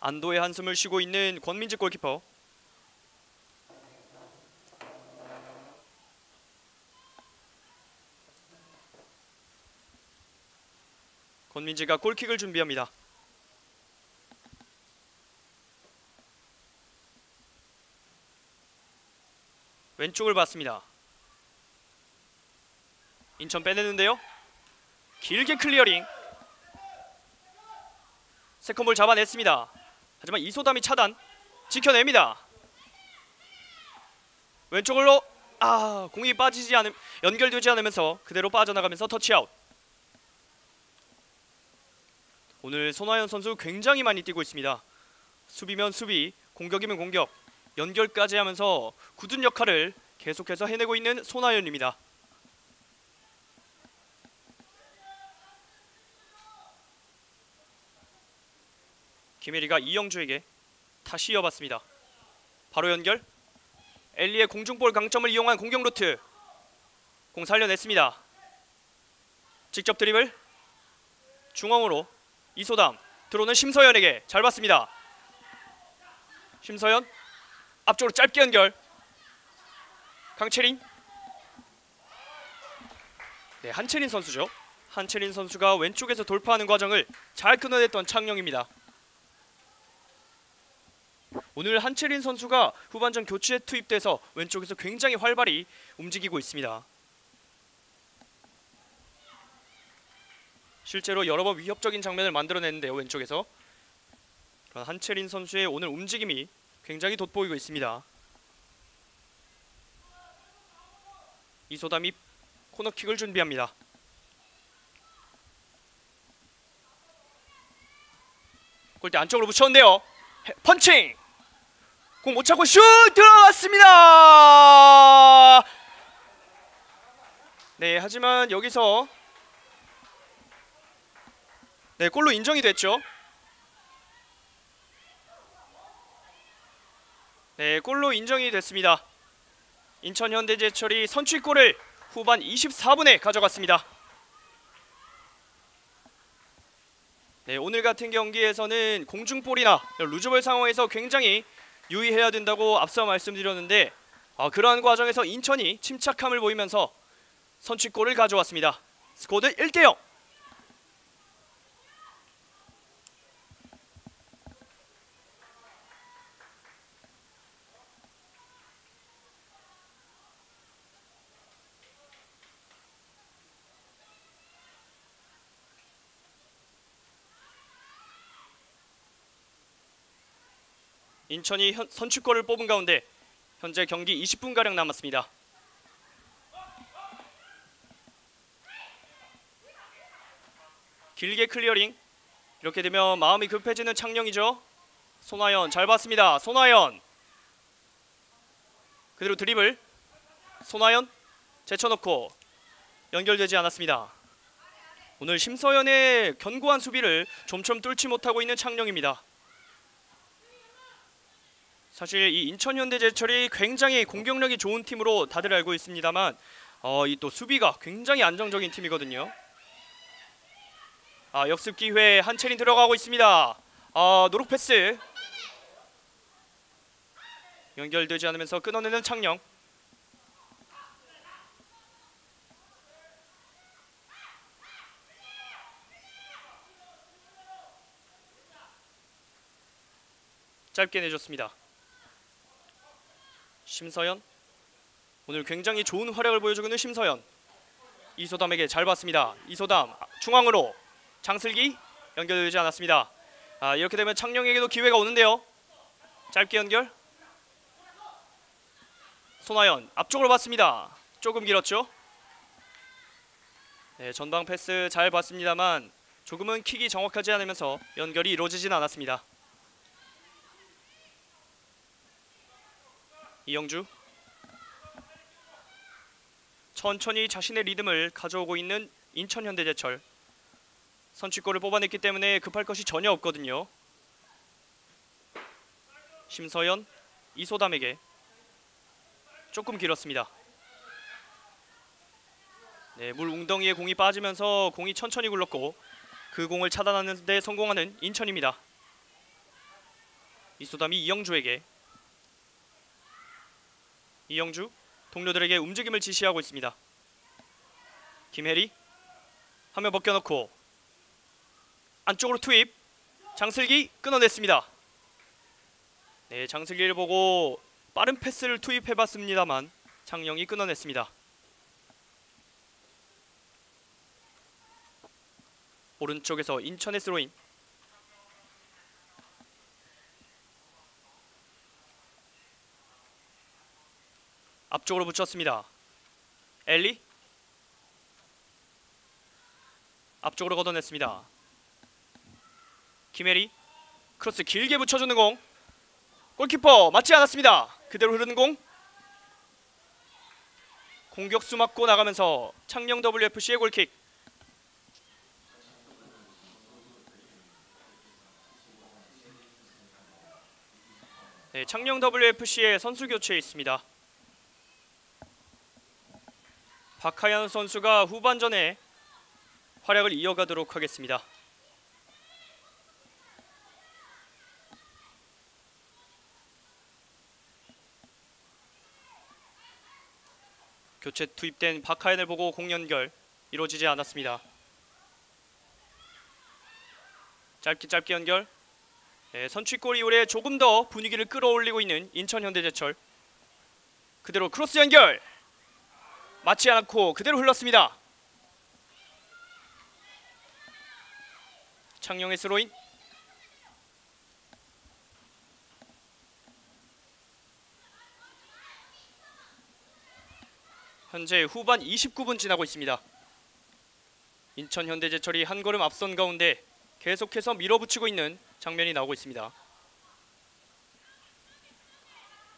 안도의 한숨을 쉬고 있는 권민직 골키퍼. 권민지가 골킥을 준비합니다. 왼쪽을 봤습니다. 인천 빼내는데요. 길게 클리어링. 세컨볼 잡아냈습니다. 하지만 이소담이 차단. 지켜냅니다. 왼쪽으로 공이 빠지지 않음 연결되지 않으면서 그대로 빠져나가면서 터치아웃. 오늘 손아연 선수 굉장히 많이 뛰고 있습니다. 수비면 수비, 공격이면 공격, 연결까지 하면서 굳은 역할을 계속해서 해내고 있는 손아연입니다. 김혜리가 이영주에게 다시 이어봤습니다. 바로 연결. 엘리의 공중볼 강점을 이용한 공격 루트. 공 살려냈습니다. 직접 드리블. 중앙으로 이소담. 들어오는 심서연에게 잘 봤습니다. 심서연 앞쪽으로 짧게 연결. 강채린. 네, 한채린 선수죠. 한채린 선수가 왼쪽에서 돌파하는 과정을 잘 끊어냈던 창녕입니다. 오늘 한채린 선수가 후반전 교체에 투입돼서 왼쪽에서 굉장히 활발히 움직이고 있습니다. 실제로 여러 번 위협적인 장면을 만들어냈는데요, 왼쪽에서. 그런 한채린 선수의 오늘 움직임이 굉장히 돋보이고 있습니다. 이소담이 코너킥을 준비합니다. 골대 안쪽으로 붙였는데요. 펀칭! 공 못 차고 슛! 들어갔습니다! 네, 하지만 여기서 골로 인정이 됐죠. 네, 골로 인정이 됐습니다. 인천 현대제철이 선취골을 후반 24분에 가져갔습니다. 네, 오늘 같은 경기에서는 공중볼이나 루즈볼 상황에서 굉장히 유의해야 된다고 앞서 말씀드렸는데 그러한 과정에서 인천이 침착함을 보이면서 선취골을 가져왔습니다. 스코어는 1대0. 인천이 선취골을 뽑은 가운데 현재 경기 20분가량 남았습니다. 길게 클리어링. 이렇게 되면 마음이 급해지는 창녕이죠. 손아연 잘 봤습니다. 손아연 그대로 드리블. 손아연 제쳐놓고 연결되지 않았습니다. 오늘 심서연의 견고한 수비를 좀처럼 뚫지 못하고 있는 창녕입니다. 사실 이 인천현대제철이 굉장히 공격력이 좋은 팀으로 다들 알고 있습니다만 이 또 수비가 굉장히 안정적인 팀이거든요. 역습 기회. 한채린 들어가고 있습니다. 노룩 패스 연결되지 않으면서 끊어내는 창녕. 짧게 내줬습니다. 심서연 오늘 굉장히 좋은 활약을 보여주고 있는 심서연. 이소담에게 잘 봤습니다. 이소담 중앙으로 장슬기 연결되지 않았습니다. 이렇게 되면 창녕에게도 기회가 오는데요. 짧게 연결. 손아연 앞쪽으로 봤습니다. 조금 길었죠? 네, 전방 패스 잘 봤습니다만 조금은 킥이 정확하지 않으면서 연결이 이루어지진 않았습니다. 이영주 천천히 자신의 리듬을 가져오고 있는 인천현대제철. 선취골을 뽑아냈기 때문에 급할 것이 전혀 없거든요. 심서연 이소담에게 조금 길었습니다. 네, 물 웅덩이에 공이 빠지면서 공이 천천히 굴렀고 그 공을 차단하는 데 성공하는 인천입니다. 이소담이 이영주에게. 이영주 동료들에게 움직임을 지시하고 있습니다. 김혜리 화면 벗겨놓고 안쪽으로 투입. 장슬기 끊어냈습니다. 네, 장슬기를 보고 빠른 패스를 투입해봤습니다만 장영이 끊어냈습니다. 오른쪽에서 인천의 스로인. 앞쪽으로 붙였습니다. 엘리 앞쪽으로 걷어냈습니다. 김혜리 크로스 길게 붙여주는 공. 골키퍼 맞지 않았습니다. 그대로 흐르는 공. 공격수 맞고 나가면서 창녕 WFC의 골킥. 네, 창녕 WFC의 선수 교체에 있습니다. 박하연 선수가 후반전에 활약을 이어가도록 하겠습니다. 교체 투입된 박하연을 보고 공 연결 이루어지지 않았습니다. 짧게 연결. 네, 선취골 이후에 조금 더 분위기를 끌어올리고 있는 인천현대제철. 그대로 크로스 연결 맞지 않았고 그대로 흘렀습니다. 창녕의 스로인. 현재 후반 29분 지나고 있습니다. 인천현대제철이 한 걸음 앞선 가운데 계속해서 밀어붙이고 있는 장면이 나오고 있습니다.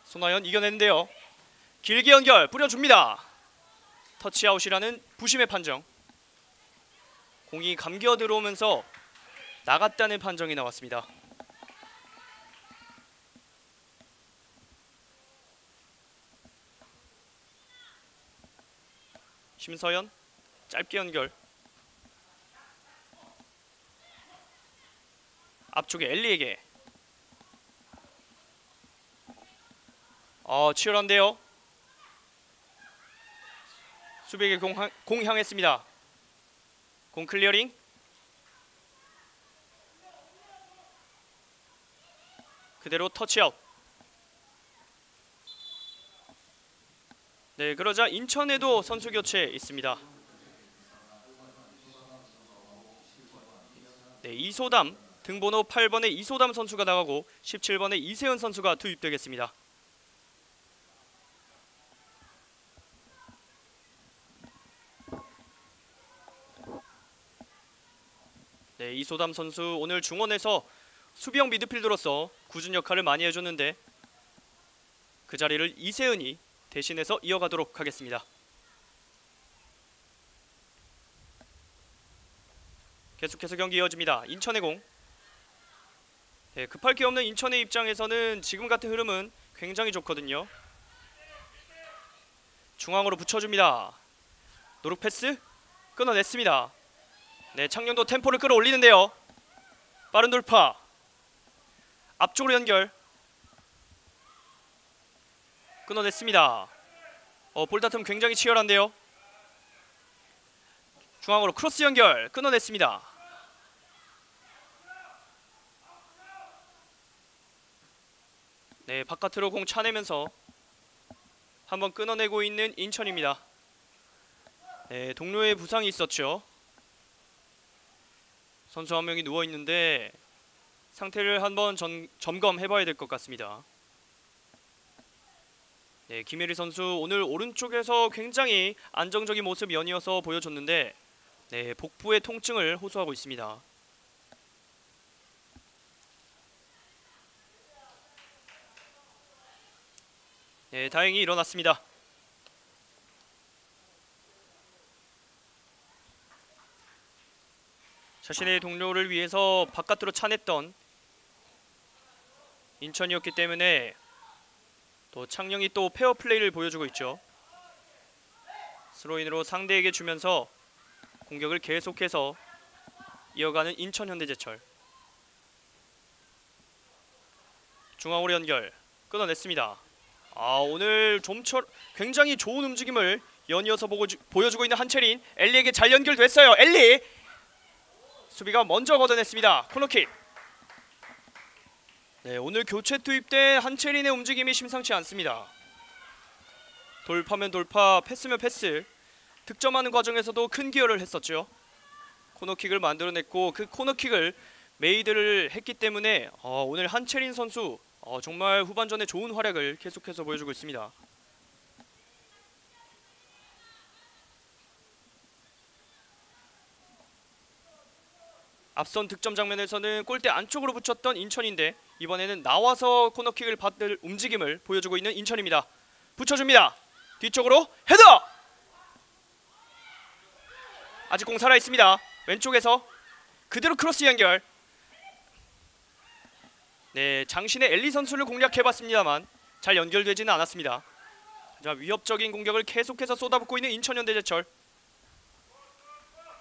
손아연 이겨냈는데요. 길게 연결 뿌려줍니다. 터치아웃이라는 부심의 판정. 공이 감겨 들어오면서 나갔다는 판정이 나왔습니다. 심서연 짧게 연결. 앞쪽에 엘리에게. 치열한데요. 수비에게 공 향했습니다. 공 클리어링. 그대로 터치아웃. 네, 그러자 인천에도 선수 교체 있습니다. 네, 이소담 등번호 8번의 이소담 선수가 나가고 17번의 이세은 선수가 투입되겠습니다. 네, 이소담 선수 오늘 중원에서 수비형 미드필더로서 굳은 역할을 많이 해줬는데 그 자리를 이세은이 대신해서 이어가도록 하겠습니다. 계속해서 경기 이어집니다. 인천의 공. 네, 급할 게 없는 인천의 입장에서는 지금 같은 흐름은 굉장히 좋거든요. 중앙으로 붙여줍니다. 노룩 패스 끊어냈습니다. 네, 창녕도 템포를 끌어올리는데요. 빠른 돌파. 앞쪽으로 연결. 끊어냈습니다. 볼다툼 굉장히 치열한데요. 중앙으로 크로스 연결 끊어냈습니다. 네, 바깥으로 공 차내면서 한번 끊어내고 있는 인천입니다. 네, 동료의 부상이 있었죠. 선수 한 명이 누워있는데 상태를 한번 점검해봐야 될 것 같습니다. 네, 김혜리 선수 오늘 오른쪽에서 굉장히 안정적인 모습 연이어서 보여줬는데 네, 복부의 통증을 호소하고 있습니다. 네, 다행히 일어났습니다. 자신의 동료를 위해서 바깥으로 차냈던 인천이었기 때문에 또 창녕이 또 페어플레이를 보여주고 있죠. 스로인으로 상대에게 주면서 공격을 계속해서 이어가는 인천현대제철. 중앙으로 연결 끊어냈습니다. 오늘 좀처럼 굉장히 좋은 움직임을 연이어서 보여주고 있는 한채린. 엘리에게 잘 연결됐어요. 엘리 수비가 먼저 걷어냈습니다. 코너킥. 네, 오늘 교체 투입된 한채린의 움직임이 심상치 않습니다. 돌파면 돌파, 패스면 패스, 득점하는 과정에서도 큰 기여를 했었죠. 코너킥을 만들어냈고 그 코너킥을 메이드를 했기 때문에 오늘 한채린 선수 정말 후반전에 좋은 활약을 계속해서 보여주고 있습니다. 앞선 득점 장면에서는 골대 안쪽으로 붙였던 인천인데 이번에는 나와서 코너킥을 받을 움직임을 보여주고 있는 인천입니다. 붙여줍니다. 뒤쪽으로 헤더! 아직 공 살아있습니다. 왼쪽에서 그대로 크로스 연결. 네, 장신의 엘리 선수를 공략해봤습니다만 잘 연결되지는 않았습니다. 하지만 위협적인 공격을 계속해서 쏟아붓고 있는 인천현대제철.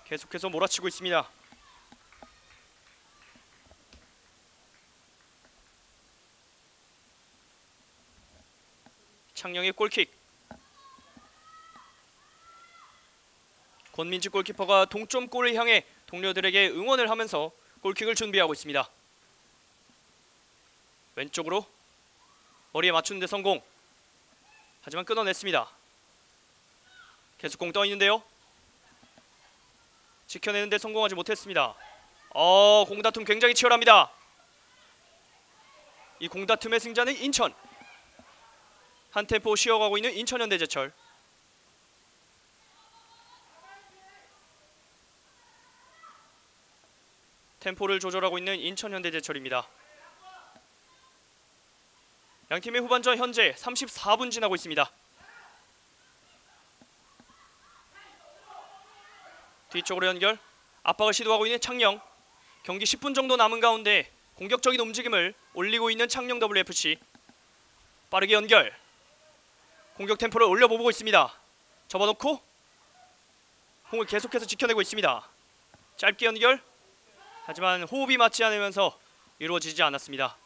계속해서 몰아치고 있습니다. 창녕의 골킥. 권민지 골키퍼가 동점골을 향해 동료들에게 응원을 하면서 골킥을 준비하고 있습니다. 왼쪽으로 머리에 맞추는데 성공. 하지만 끊어냈습니다. 계속 공 떠있는데요. 지켜내는데 성공하지 못했습니다. 공다툼 굉장히 치열합니다. 이 공다툼의 승자는 인천. 한 템포 쉬어가고 있는 인천현대제철. 템포를 조절하고 있는 인천현대제철입니다. 양팀의 후반전 현재 34분 지나고 있습니다. 뒤쪽으로 연결. 압박을 시도하고 있는 창녕. 경기 10분 정도 남은 가운데 공격적인 움직임을 올리고 있는 창녕 WFC. 빠르게 연결. 공격 템포를 올려보고 있습니다. 접어놓고 공을 계속해서 지켜내고 있습니다. 짧게 연결. 하지만 호흡이 맞지 않으면서 이루어지지 않았습니다.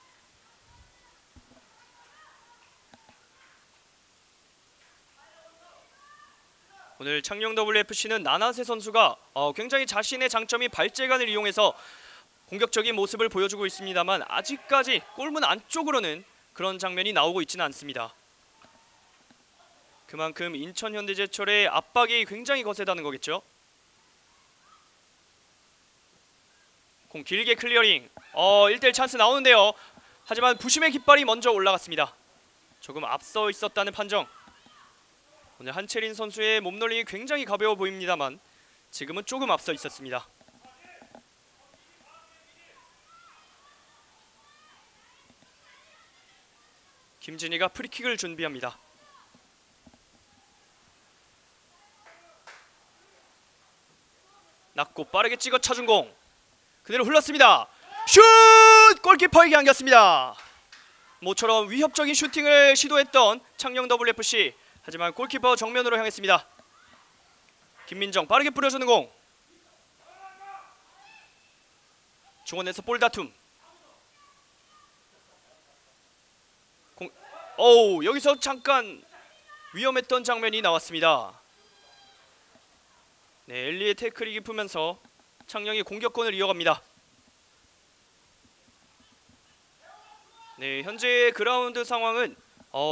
오늘 창녕 WFC는 나나세 선수가 굉장히 자신의 장점인 발재간을 이용해서 공격적인 모습을 보여주고 있습니다만 아직까지 골문 안쪽으로는 그런 장면이 나오고 있지는 않습니다. 그만큼 인천현대제철의 압박이 굉장히 거세다는 거겠죠. 공 길게 클리어링. 1대1 찬스 나오는데요. 하지만 부심의 깃발이 먼저 올라갔습니다. 조금 앞서 있었다는 판정. 오늘 한채린 선수의 몸놀림이 굉장히 가벼워 보입니다만 지금은 조금 앞서 있었습니다. 김진희가 프리킥을 준비합니다. 낮고 빠르게 찍어 차준 공. 그대로 흘렀습니다. 슛! 골키퍼에게 안겼습니다. 모처럼 위협적인 슈팅을 시도했던 창녕 WFC. 하지만 골키퍼 정면으로 향했습니다. 김민정 빠르게 뿌려주는 공. 중원에서 볼 다툼. 여기서 잠깐 위험했던 장면이 나왔습니다. 네, 엘리의 태클이 깊으면서 창녕이 공격권을 이어갑니다. 네, 현재 그라운드 상황은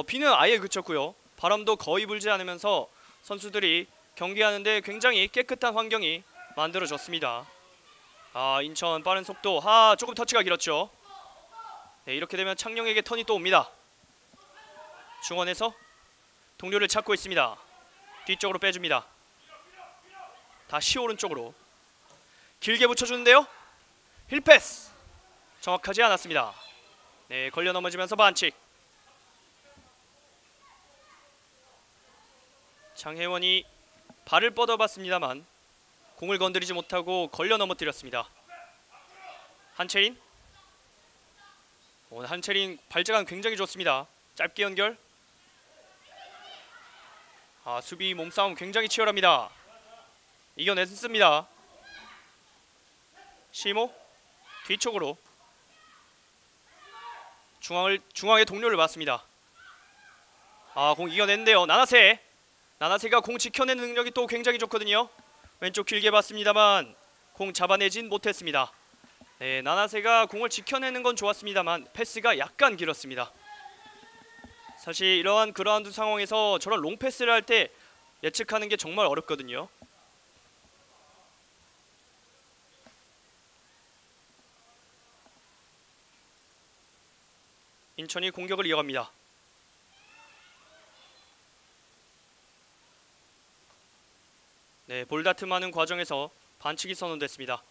비는 아예 그쳤고요. 바람도 거의 불지 않으면서 선수들이 경기하는데 굉장히 깨끗한 환경이 만들어졌습니다. 인천 빠른 속도. 조금 터치가 길었죠. 네, 이렇게 되면 창녕에게 턴이 또 옵니다. 중원에서 동료를 찾고 있습니다. 뒤쪽으로 빼줍니다. 다시 오른쪽으로 길게 붙여주는데요. 힐패스 정확하지 않았습니다. 네, 걸려 넘어지면서 반칙. 장혜원이 발을 뻗어봤습니다만 공을 건드리지 못하고 걸려 넘어뜨렸습니다. 한채린. 오늘 한채린 발재간 굉장히 좋습니다. 짧게 연결. 수비 몸싸움 굉장히 치열합니다. 이겨냈습니다. 시모 뒤쪽으로 중앙에 동료를 맞습니다. 공 이겨냈는데요. 나나세가 공 지켜내는 능력이 또 굉장히 좋거든요. 왼쪽 길게 봤습니다만 공 잡아내진 못했습니다. 네, 나나세가 공을 지켜내는 건 좋았습니다만 패스가 약간 길었습니다. 사실 이러한 그라운드 상황에서 저런 롱 패스를 할 때 예측하는 게 정말 어렵거든요. 인천이 공격을 이어갑니다. 네, 볼다툼하는 과정에서 반칙이 선언됐습니다.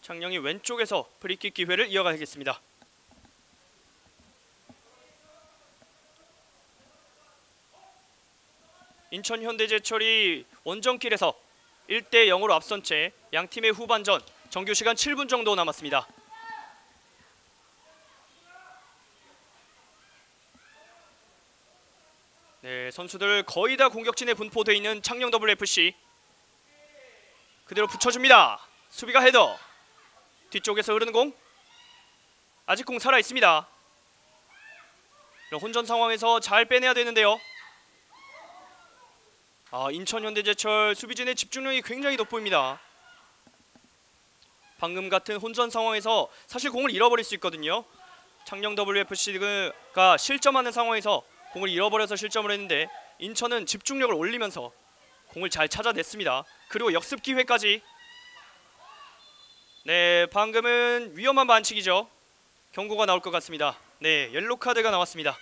창녕이 왼쪽에서 프리킥 기회를 이어가겠습니다. 인천 현대제철이 원정길에서 1대 0으로 앞선 채 양팀의 후반전 정규 시간 7분 정도 남았습니다. 네, 선수들 거의 다 공격진에 분포되어 있는 창녕 WFC. 그대로 붙여줍니다. 수비가 헤더. 뒤쪽에서 흐르는 공. 아직 공 살아있습니다. 혼전 상황에서 잘 빼내야 되는데요. 인천 현대제철 수비진의 집중력이 굉장히 돋보입니다. 방금 같은 혼전 상황에서 사실 공을 잃어버릴 수 있거든요. 창녕 WFC가 실점하는 상황에서 공을 잃어버려서 실점을 했는데 인천은 집중력을 올리면서 공을 잘 찾아냈습니다. 그리고 역습 기회까지. 네, 방금은 위험한 반칙이죠. 경고가 나올 것 같습니다. 네, 옐로 카드가 나왔습니다.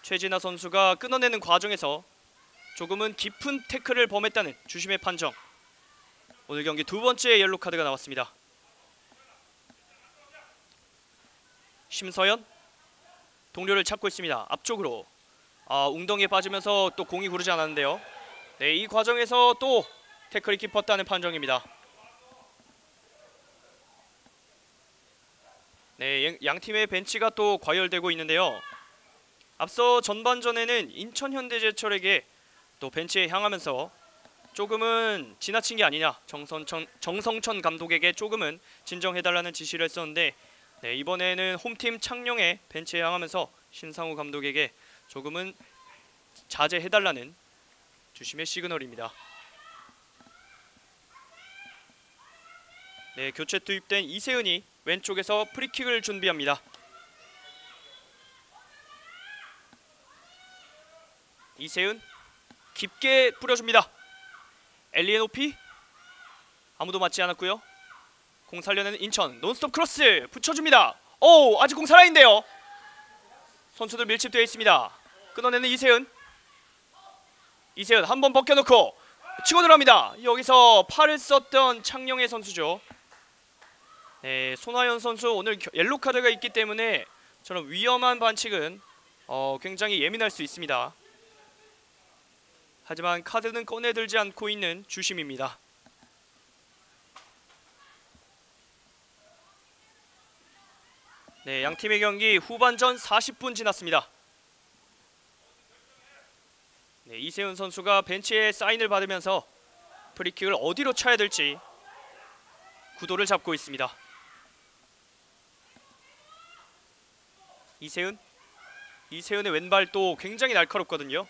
최진아 선수가 끊어내는 과정에서 조금은 깊은 태클을 범했다는 주심의 판정. 오늘 경기 두 번째 옐로 카드가 나왔습니다. 심서연 동료를 찾고 있습니다. 앞쪽으로 웅덩이에 빠지면서 또 공이 구르지 않았는데요. 네, 이 과정에서 또 태클이 깊었다는 판정입니다. 네, 양팀의 벤치가 또 과열되고 있는데요. 앞서 전반전에는 인천 현대제철에게 또 벤치에 향하면서 조금은 지나친 게 아니냐, 정성천 감독에게 조금은 진정해달라는 지시를 했었는데, 네, 이번에는 홈팀 창녕에 벤치에 향하면서 신상우 감독에게 조금은 자제해달라는 주심의 시그널입니다. 네, 교체 투입된 이세은이 왼쪽에서 프리킥을 준비합니다. 이세은 깊게 뿌려줍니다. 엘리의 높이 아무도 맞지 않았고요. 공 살려내는 인천 논스톱 크로스 붙여줍니다. 아직 공 살아있는데요. 선수들 밀집되어 있습니다. 끊어내는 이세은 한번 벗겨놓고 치고 들어갑니다. 여기서 팔을 썼던 창녕의 선수죠. 네, 손하연 선수 오늘 옐로 카드가 있기 때문에 저런 위험한 반칙은 굉장히 예민할 수 있습니다. 하지만 카드는 꺼내들지 않고 있는 주심입니다. 네, 양팀의 경기 후반전 40분 지났습니다. 네, 이세훈 선수가 벤치에 사인을 받으면서 프리킥을 어디로 차야 될지 구도를 잡고 있습니다. 이세훈의 왼발도 굉장히 날카롭거든요.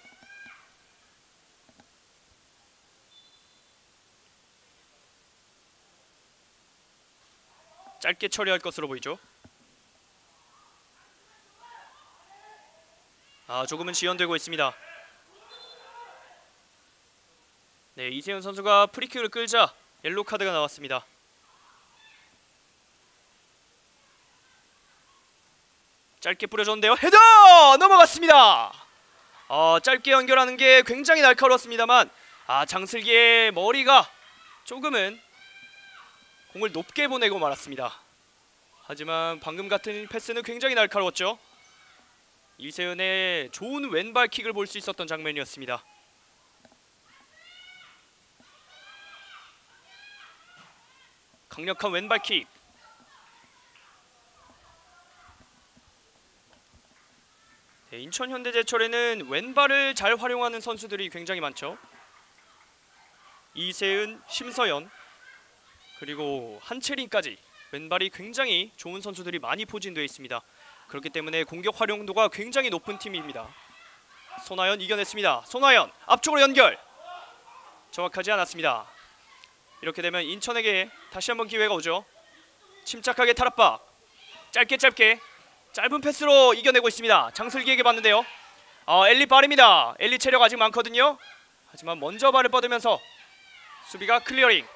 짧게 처리할 것으로 보이죠. 조금은 지연되고 있습니다. 네, 이세훈 선수가 프리킥을 끌자 옐로 카드가 나왔습니다. 짧게 뿌려줬는데요. 헤더! 넘어갔습니다. 짧게 연결하는 게 굉장히 날카로웠습니다만 장슬기의 머리가 조금은 공을 높게 보내고 말았습니다. 하지만 방금 같은 패스는 굉장히 날카로웠죠. 이세은의 좋은 왼발 킥을 볼 수 있었던 장면이었습니다. 강력한 왼발 킥. 네, 인천 현대제철에는 왼발을 잘 활용하는 선수들이 굉장히 많죠. 이세은, 심서연, 그리고 한채린까지 왼발이 굉장히 좋은 선수들이 많이 포진되어 있습니다. 그렇기 때문에 공격 활용도가 굉장히 높은 팀입니다. 손아연 이겨냈습니다. 손아연 앞쪽으로 연결. 정확하지 않았습니다. 이렇게 되면 인천에게 다시 한번 기회가 오죠. 침착하게 탈압박. 짧게 짧은 패스로 이겨내고 있습니다. 장슬기에게 봤는데요. 엘리 빠릅니다. 엘리 체력 아직 많거든요. 하지만 먼저 발을 뻗으면서 수비가 클리어링.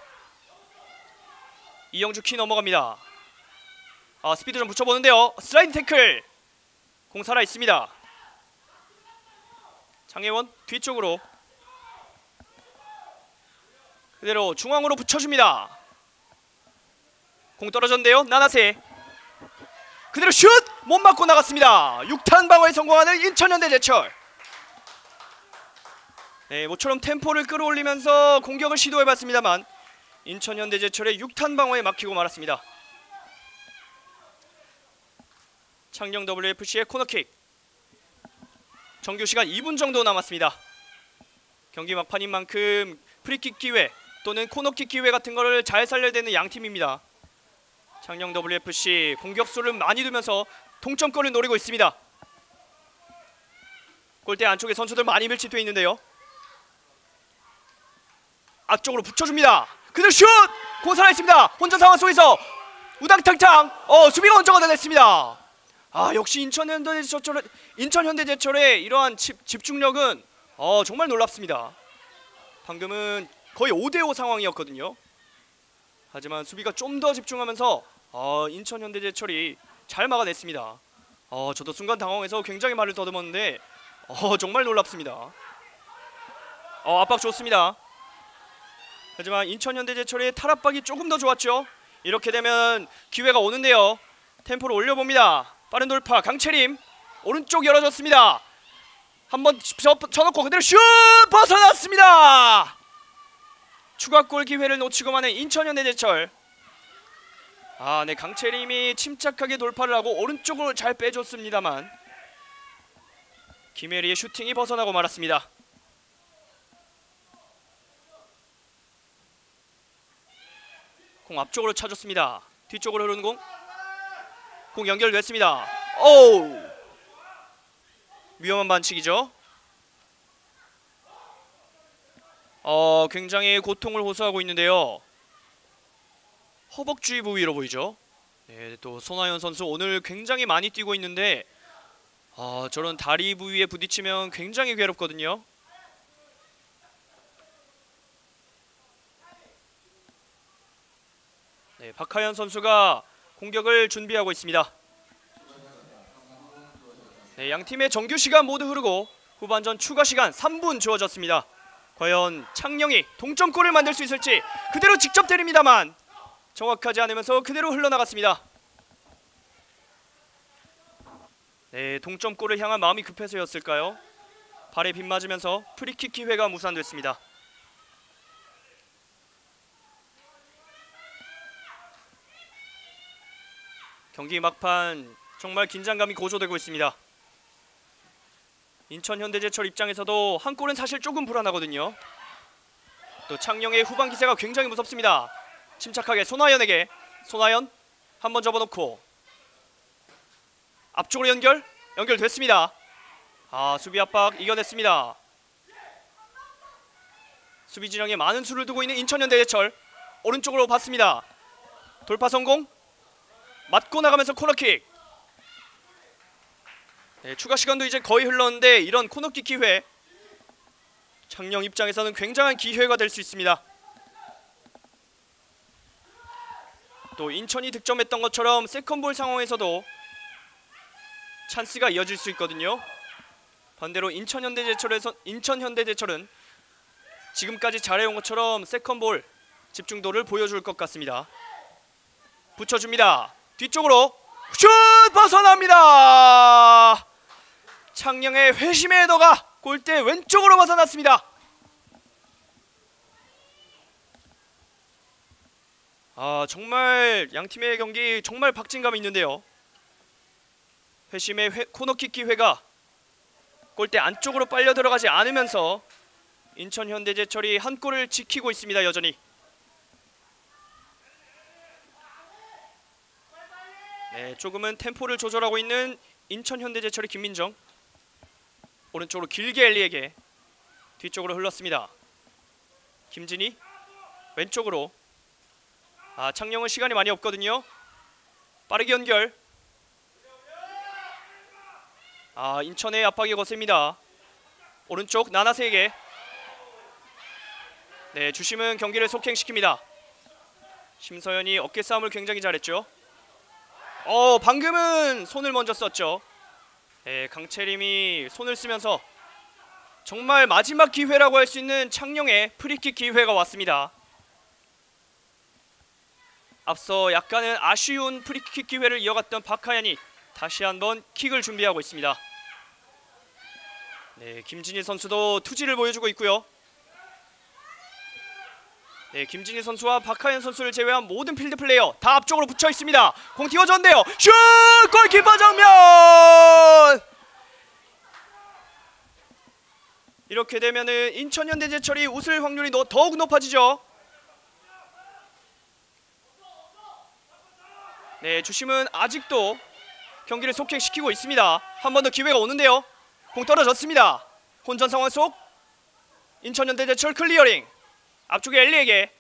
이영주 키 넘어갑니다. 스피드 좀 붙여보는데요. 슬라이드 태클. 공 살아있습니다. 장혜원 뒤쪽으로 그대로 중앙으로 붙여줍니다. 공 떨어졌는데요. 나나세 그대로 슛! 못 맞고 나갔습니다. 6탄 방어에 성공하는 인천현대제철. 네, 모처럼 템포를 끌어올리면서 공격을 시도해봤습니다만 인천현대제철의 6탄 방어에 막히고 말았습니다. 창녕 WFC의 코너킥. 정규시간 2분 정도 남았습니다. 경기 막판인 만큼 프리킥 기회 또는 코너킥 기회 같은 거를 잘 살려야 되는 양팀입니다. 창녕 WFC 공격수를 많이 두면서 동점골을 노리고 있습니다. 골대 안쪽에 선수들 많이 밀집되어 있는데요. 앞쪽으로 붙여줍니다. 그대로 슛! 공 살아있습니다. 혼자 상황 속에서 우당탕탕 수비가 먼저 걷어냈습니다. 역시 인천현대제철의 이러한 집중력은 정말 놀랍습니다. 방금은 거의 5대5 상황이었거든요. 하지만 수비가 좀 더 집중하면서 인천현대제철이 잘 막아냈습니다. 저도 순간 당황해서 굉장히 말을 더듬었는데 정말 놀랍습니다. 압박 좋습니다. 하지만 인천현대제철의 탈압박이 조금 더 좋았죠. 이렇게 되면 기회가 오는데요. 템포를 올려봅니다. 빠른 돌파 강채림 오른쪽 열어줬습니다. 한번 쳐놓고 그대로 슛! 벗어났습니다. 추가골 기회를 놓치고 마는 인천현대제철. 네, 강채림이 침착하게 돌파를 하고 오른쪽으로 잘 빼줬습니다만 김혜리의 슈팅이 벗어나고 말았습니다. 공 앞쪽으로 차줬습니다. 뒤쪽으로 흐르는 공 연결됐습니다. 위험한 반칙이죠. 굉장히 고통을 호소하고 있는데요. 허벅지 부위로 보이죠. 네, 또 손아연 선수 오늘 굉장히 많이 뛰고 있는데 저런 다리 부위에 부딪히면 굉장히 괴롭거든요. 네, 박하연 선수가 공격을 준비하고 있습니다. 네, 양팀의 정규시간 모두 흐르고 후반전 추가시간 3분 주어졌습니다. 과연 창녕이 동점골을 만들 수 있을지. 그대로 직접 때립니다만 정확하지 않으면서 그대로 흘러나갔습니다. 네, 동점골을 향한 마음이 급해서였을까요? 발에 빗맞으면서 프리킥 기회가 무산됐습니다. 경기 막판 정말 긴장감이 고조되고 있습니다. 인천현대제철 입장에서도 한 골은 사실 조금 불안하거든요. 또 창녕의 후반 기세가 굉장히 무섭습니다. 침착하게 손아연에게 손아연 한번 접어놓고 앞쪽으로 연결됐습니다. 수비 압박 이겨냈습니다. 수비 진영에 많은 수를 두고 있는 인천현대제철. 오른쪽으로 봤습니다. 돌파 성공. 맞고 나가면서 코너킥. 네, 추가 시간도 이제 거의 흘렀는데 이런 코너킥 기회 창녕 입장에서는 굉장한 기회가 될 수 있습니다. 또 인천이 득점했던 것처럼 세컨볼 상황에서도 찬스가 이어질 수 있거든요. 반대로 인천현대제철은 지금까지 잘해온 것처럼 세컨볼 집중도를 보여줄 것 같습니다. 붙여줍니다. 뒤쪽으로 슛 벗어납니다. 창녕의 회심의 헤더가 골대 왼쪽으로 벗어났습니다. 정말 양팀의 경기 정말 박진감이 있는데요. 회심의 코너킥 기회가 골대 안쪽으로 빨려 들어가지 않으면서 인천현대제철이 한 골을 지키고 있습니다. 여전히. 네, 조금은 템포를 조절하고 있는 인천현대제철의 김민정. 오른쪽으로 길게 엘리에게 뒤쪽으로 흘렀습니다. 김진희 왼쪽으로. 창녕은 시간이 많이 없거든요. 빠르게 연결. 인천의 압박이 거셉니다. 오른쪽 나나세에게. 네, 주심은 경기를 속행시킵니다. 심서연이 어깨 싸움을 굉장히 잘했죠. 방금은 손을 먼저 썼죠. 네, 강채림이 손을 쓰면서 정말 마지막 기회라고 할 수 있는 창녕의 프리킥 기회가 왔습니다. 앞서 약간은 아쉬운 프리킥 기회를 이어갔던 박하연이 다시 한번 킥을 준비하고 있습니다. 네, 김진희 선수도 투지를 보여주고 있고요. 네, 김진희 선수와 박하연 선수를 제외한 모든 필드 플레이어 다 앞쪽으로 붙여 있습니다. 공 띄워줬는데요. 슛! 골키퍼 정면! 이렇게 되면은 인천현대제철이 웃을 확률이 더욱 높아지죠. 네, 주심은 아직도 경기를 속행시키고 있습니다. 한 번 더 기회가 오는데요. 공 떨어졌습니다. 혼전 상황 속 인천현대제철 클리어링. 앞쪽에 엘리에게.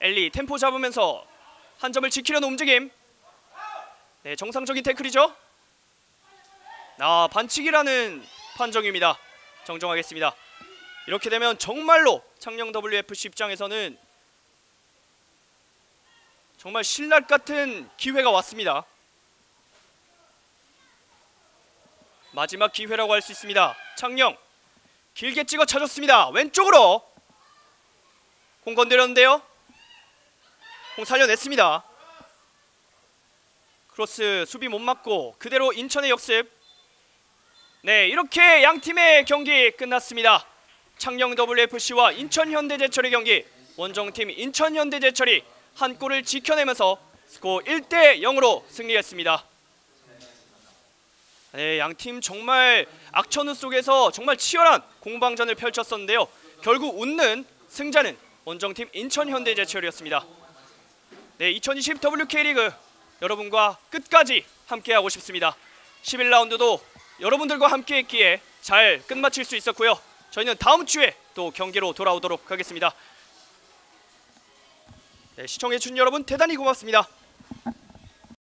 엘리 템포 잡으면서 한 점을 지키려는 움직임. 네, 정상적인 태클이죠. 반칙이라는 판정입니다. 정정하겠습니다. 이렇게 되면 정말로 창녕 WFC 입장에서는 정말 신랄 같은 기회가 왔습니다. 마지막 기회라고 할 수 있습니다. 창녕 길게 찍어 차줬습니다. 왼쪽으로 공 건드렸는데요. 공 살려냈습니다. 크로스 수비 못 맞고 그대로 인천의 역습. 네, 이렇게 양팀의 경기 끝났습니다. 창녕 WFC와 인천현대제철의 경기. 원정팀 인천현대제철이 한 골을 지켜내면서 스코어 1대0으로 승리했습니다. 네, 양팀 정말 악천후 속에서 정말 치열한 공방전을 펼쳤었는데요. 결국 웃는 승자는 원정팀 인천현대제철이었습니다. 네, 2020 WK리그 여러분과 끝까지 함께하고 싶습니다. 11라운드도 여러분들과 함께했기에 잘 끝마칠 수 있었고요. 저희는 다음 주에 또 경기로 돌아오도록 하겠습니다. 네, 시청해주신 여러분 대단히 고맙습니다.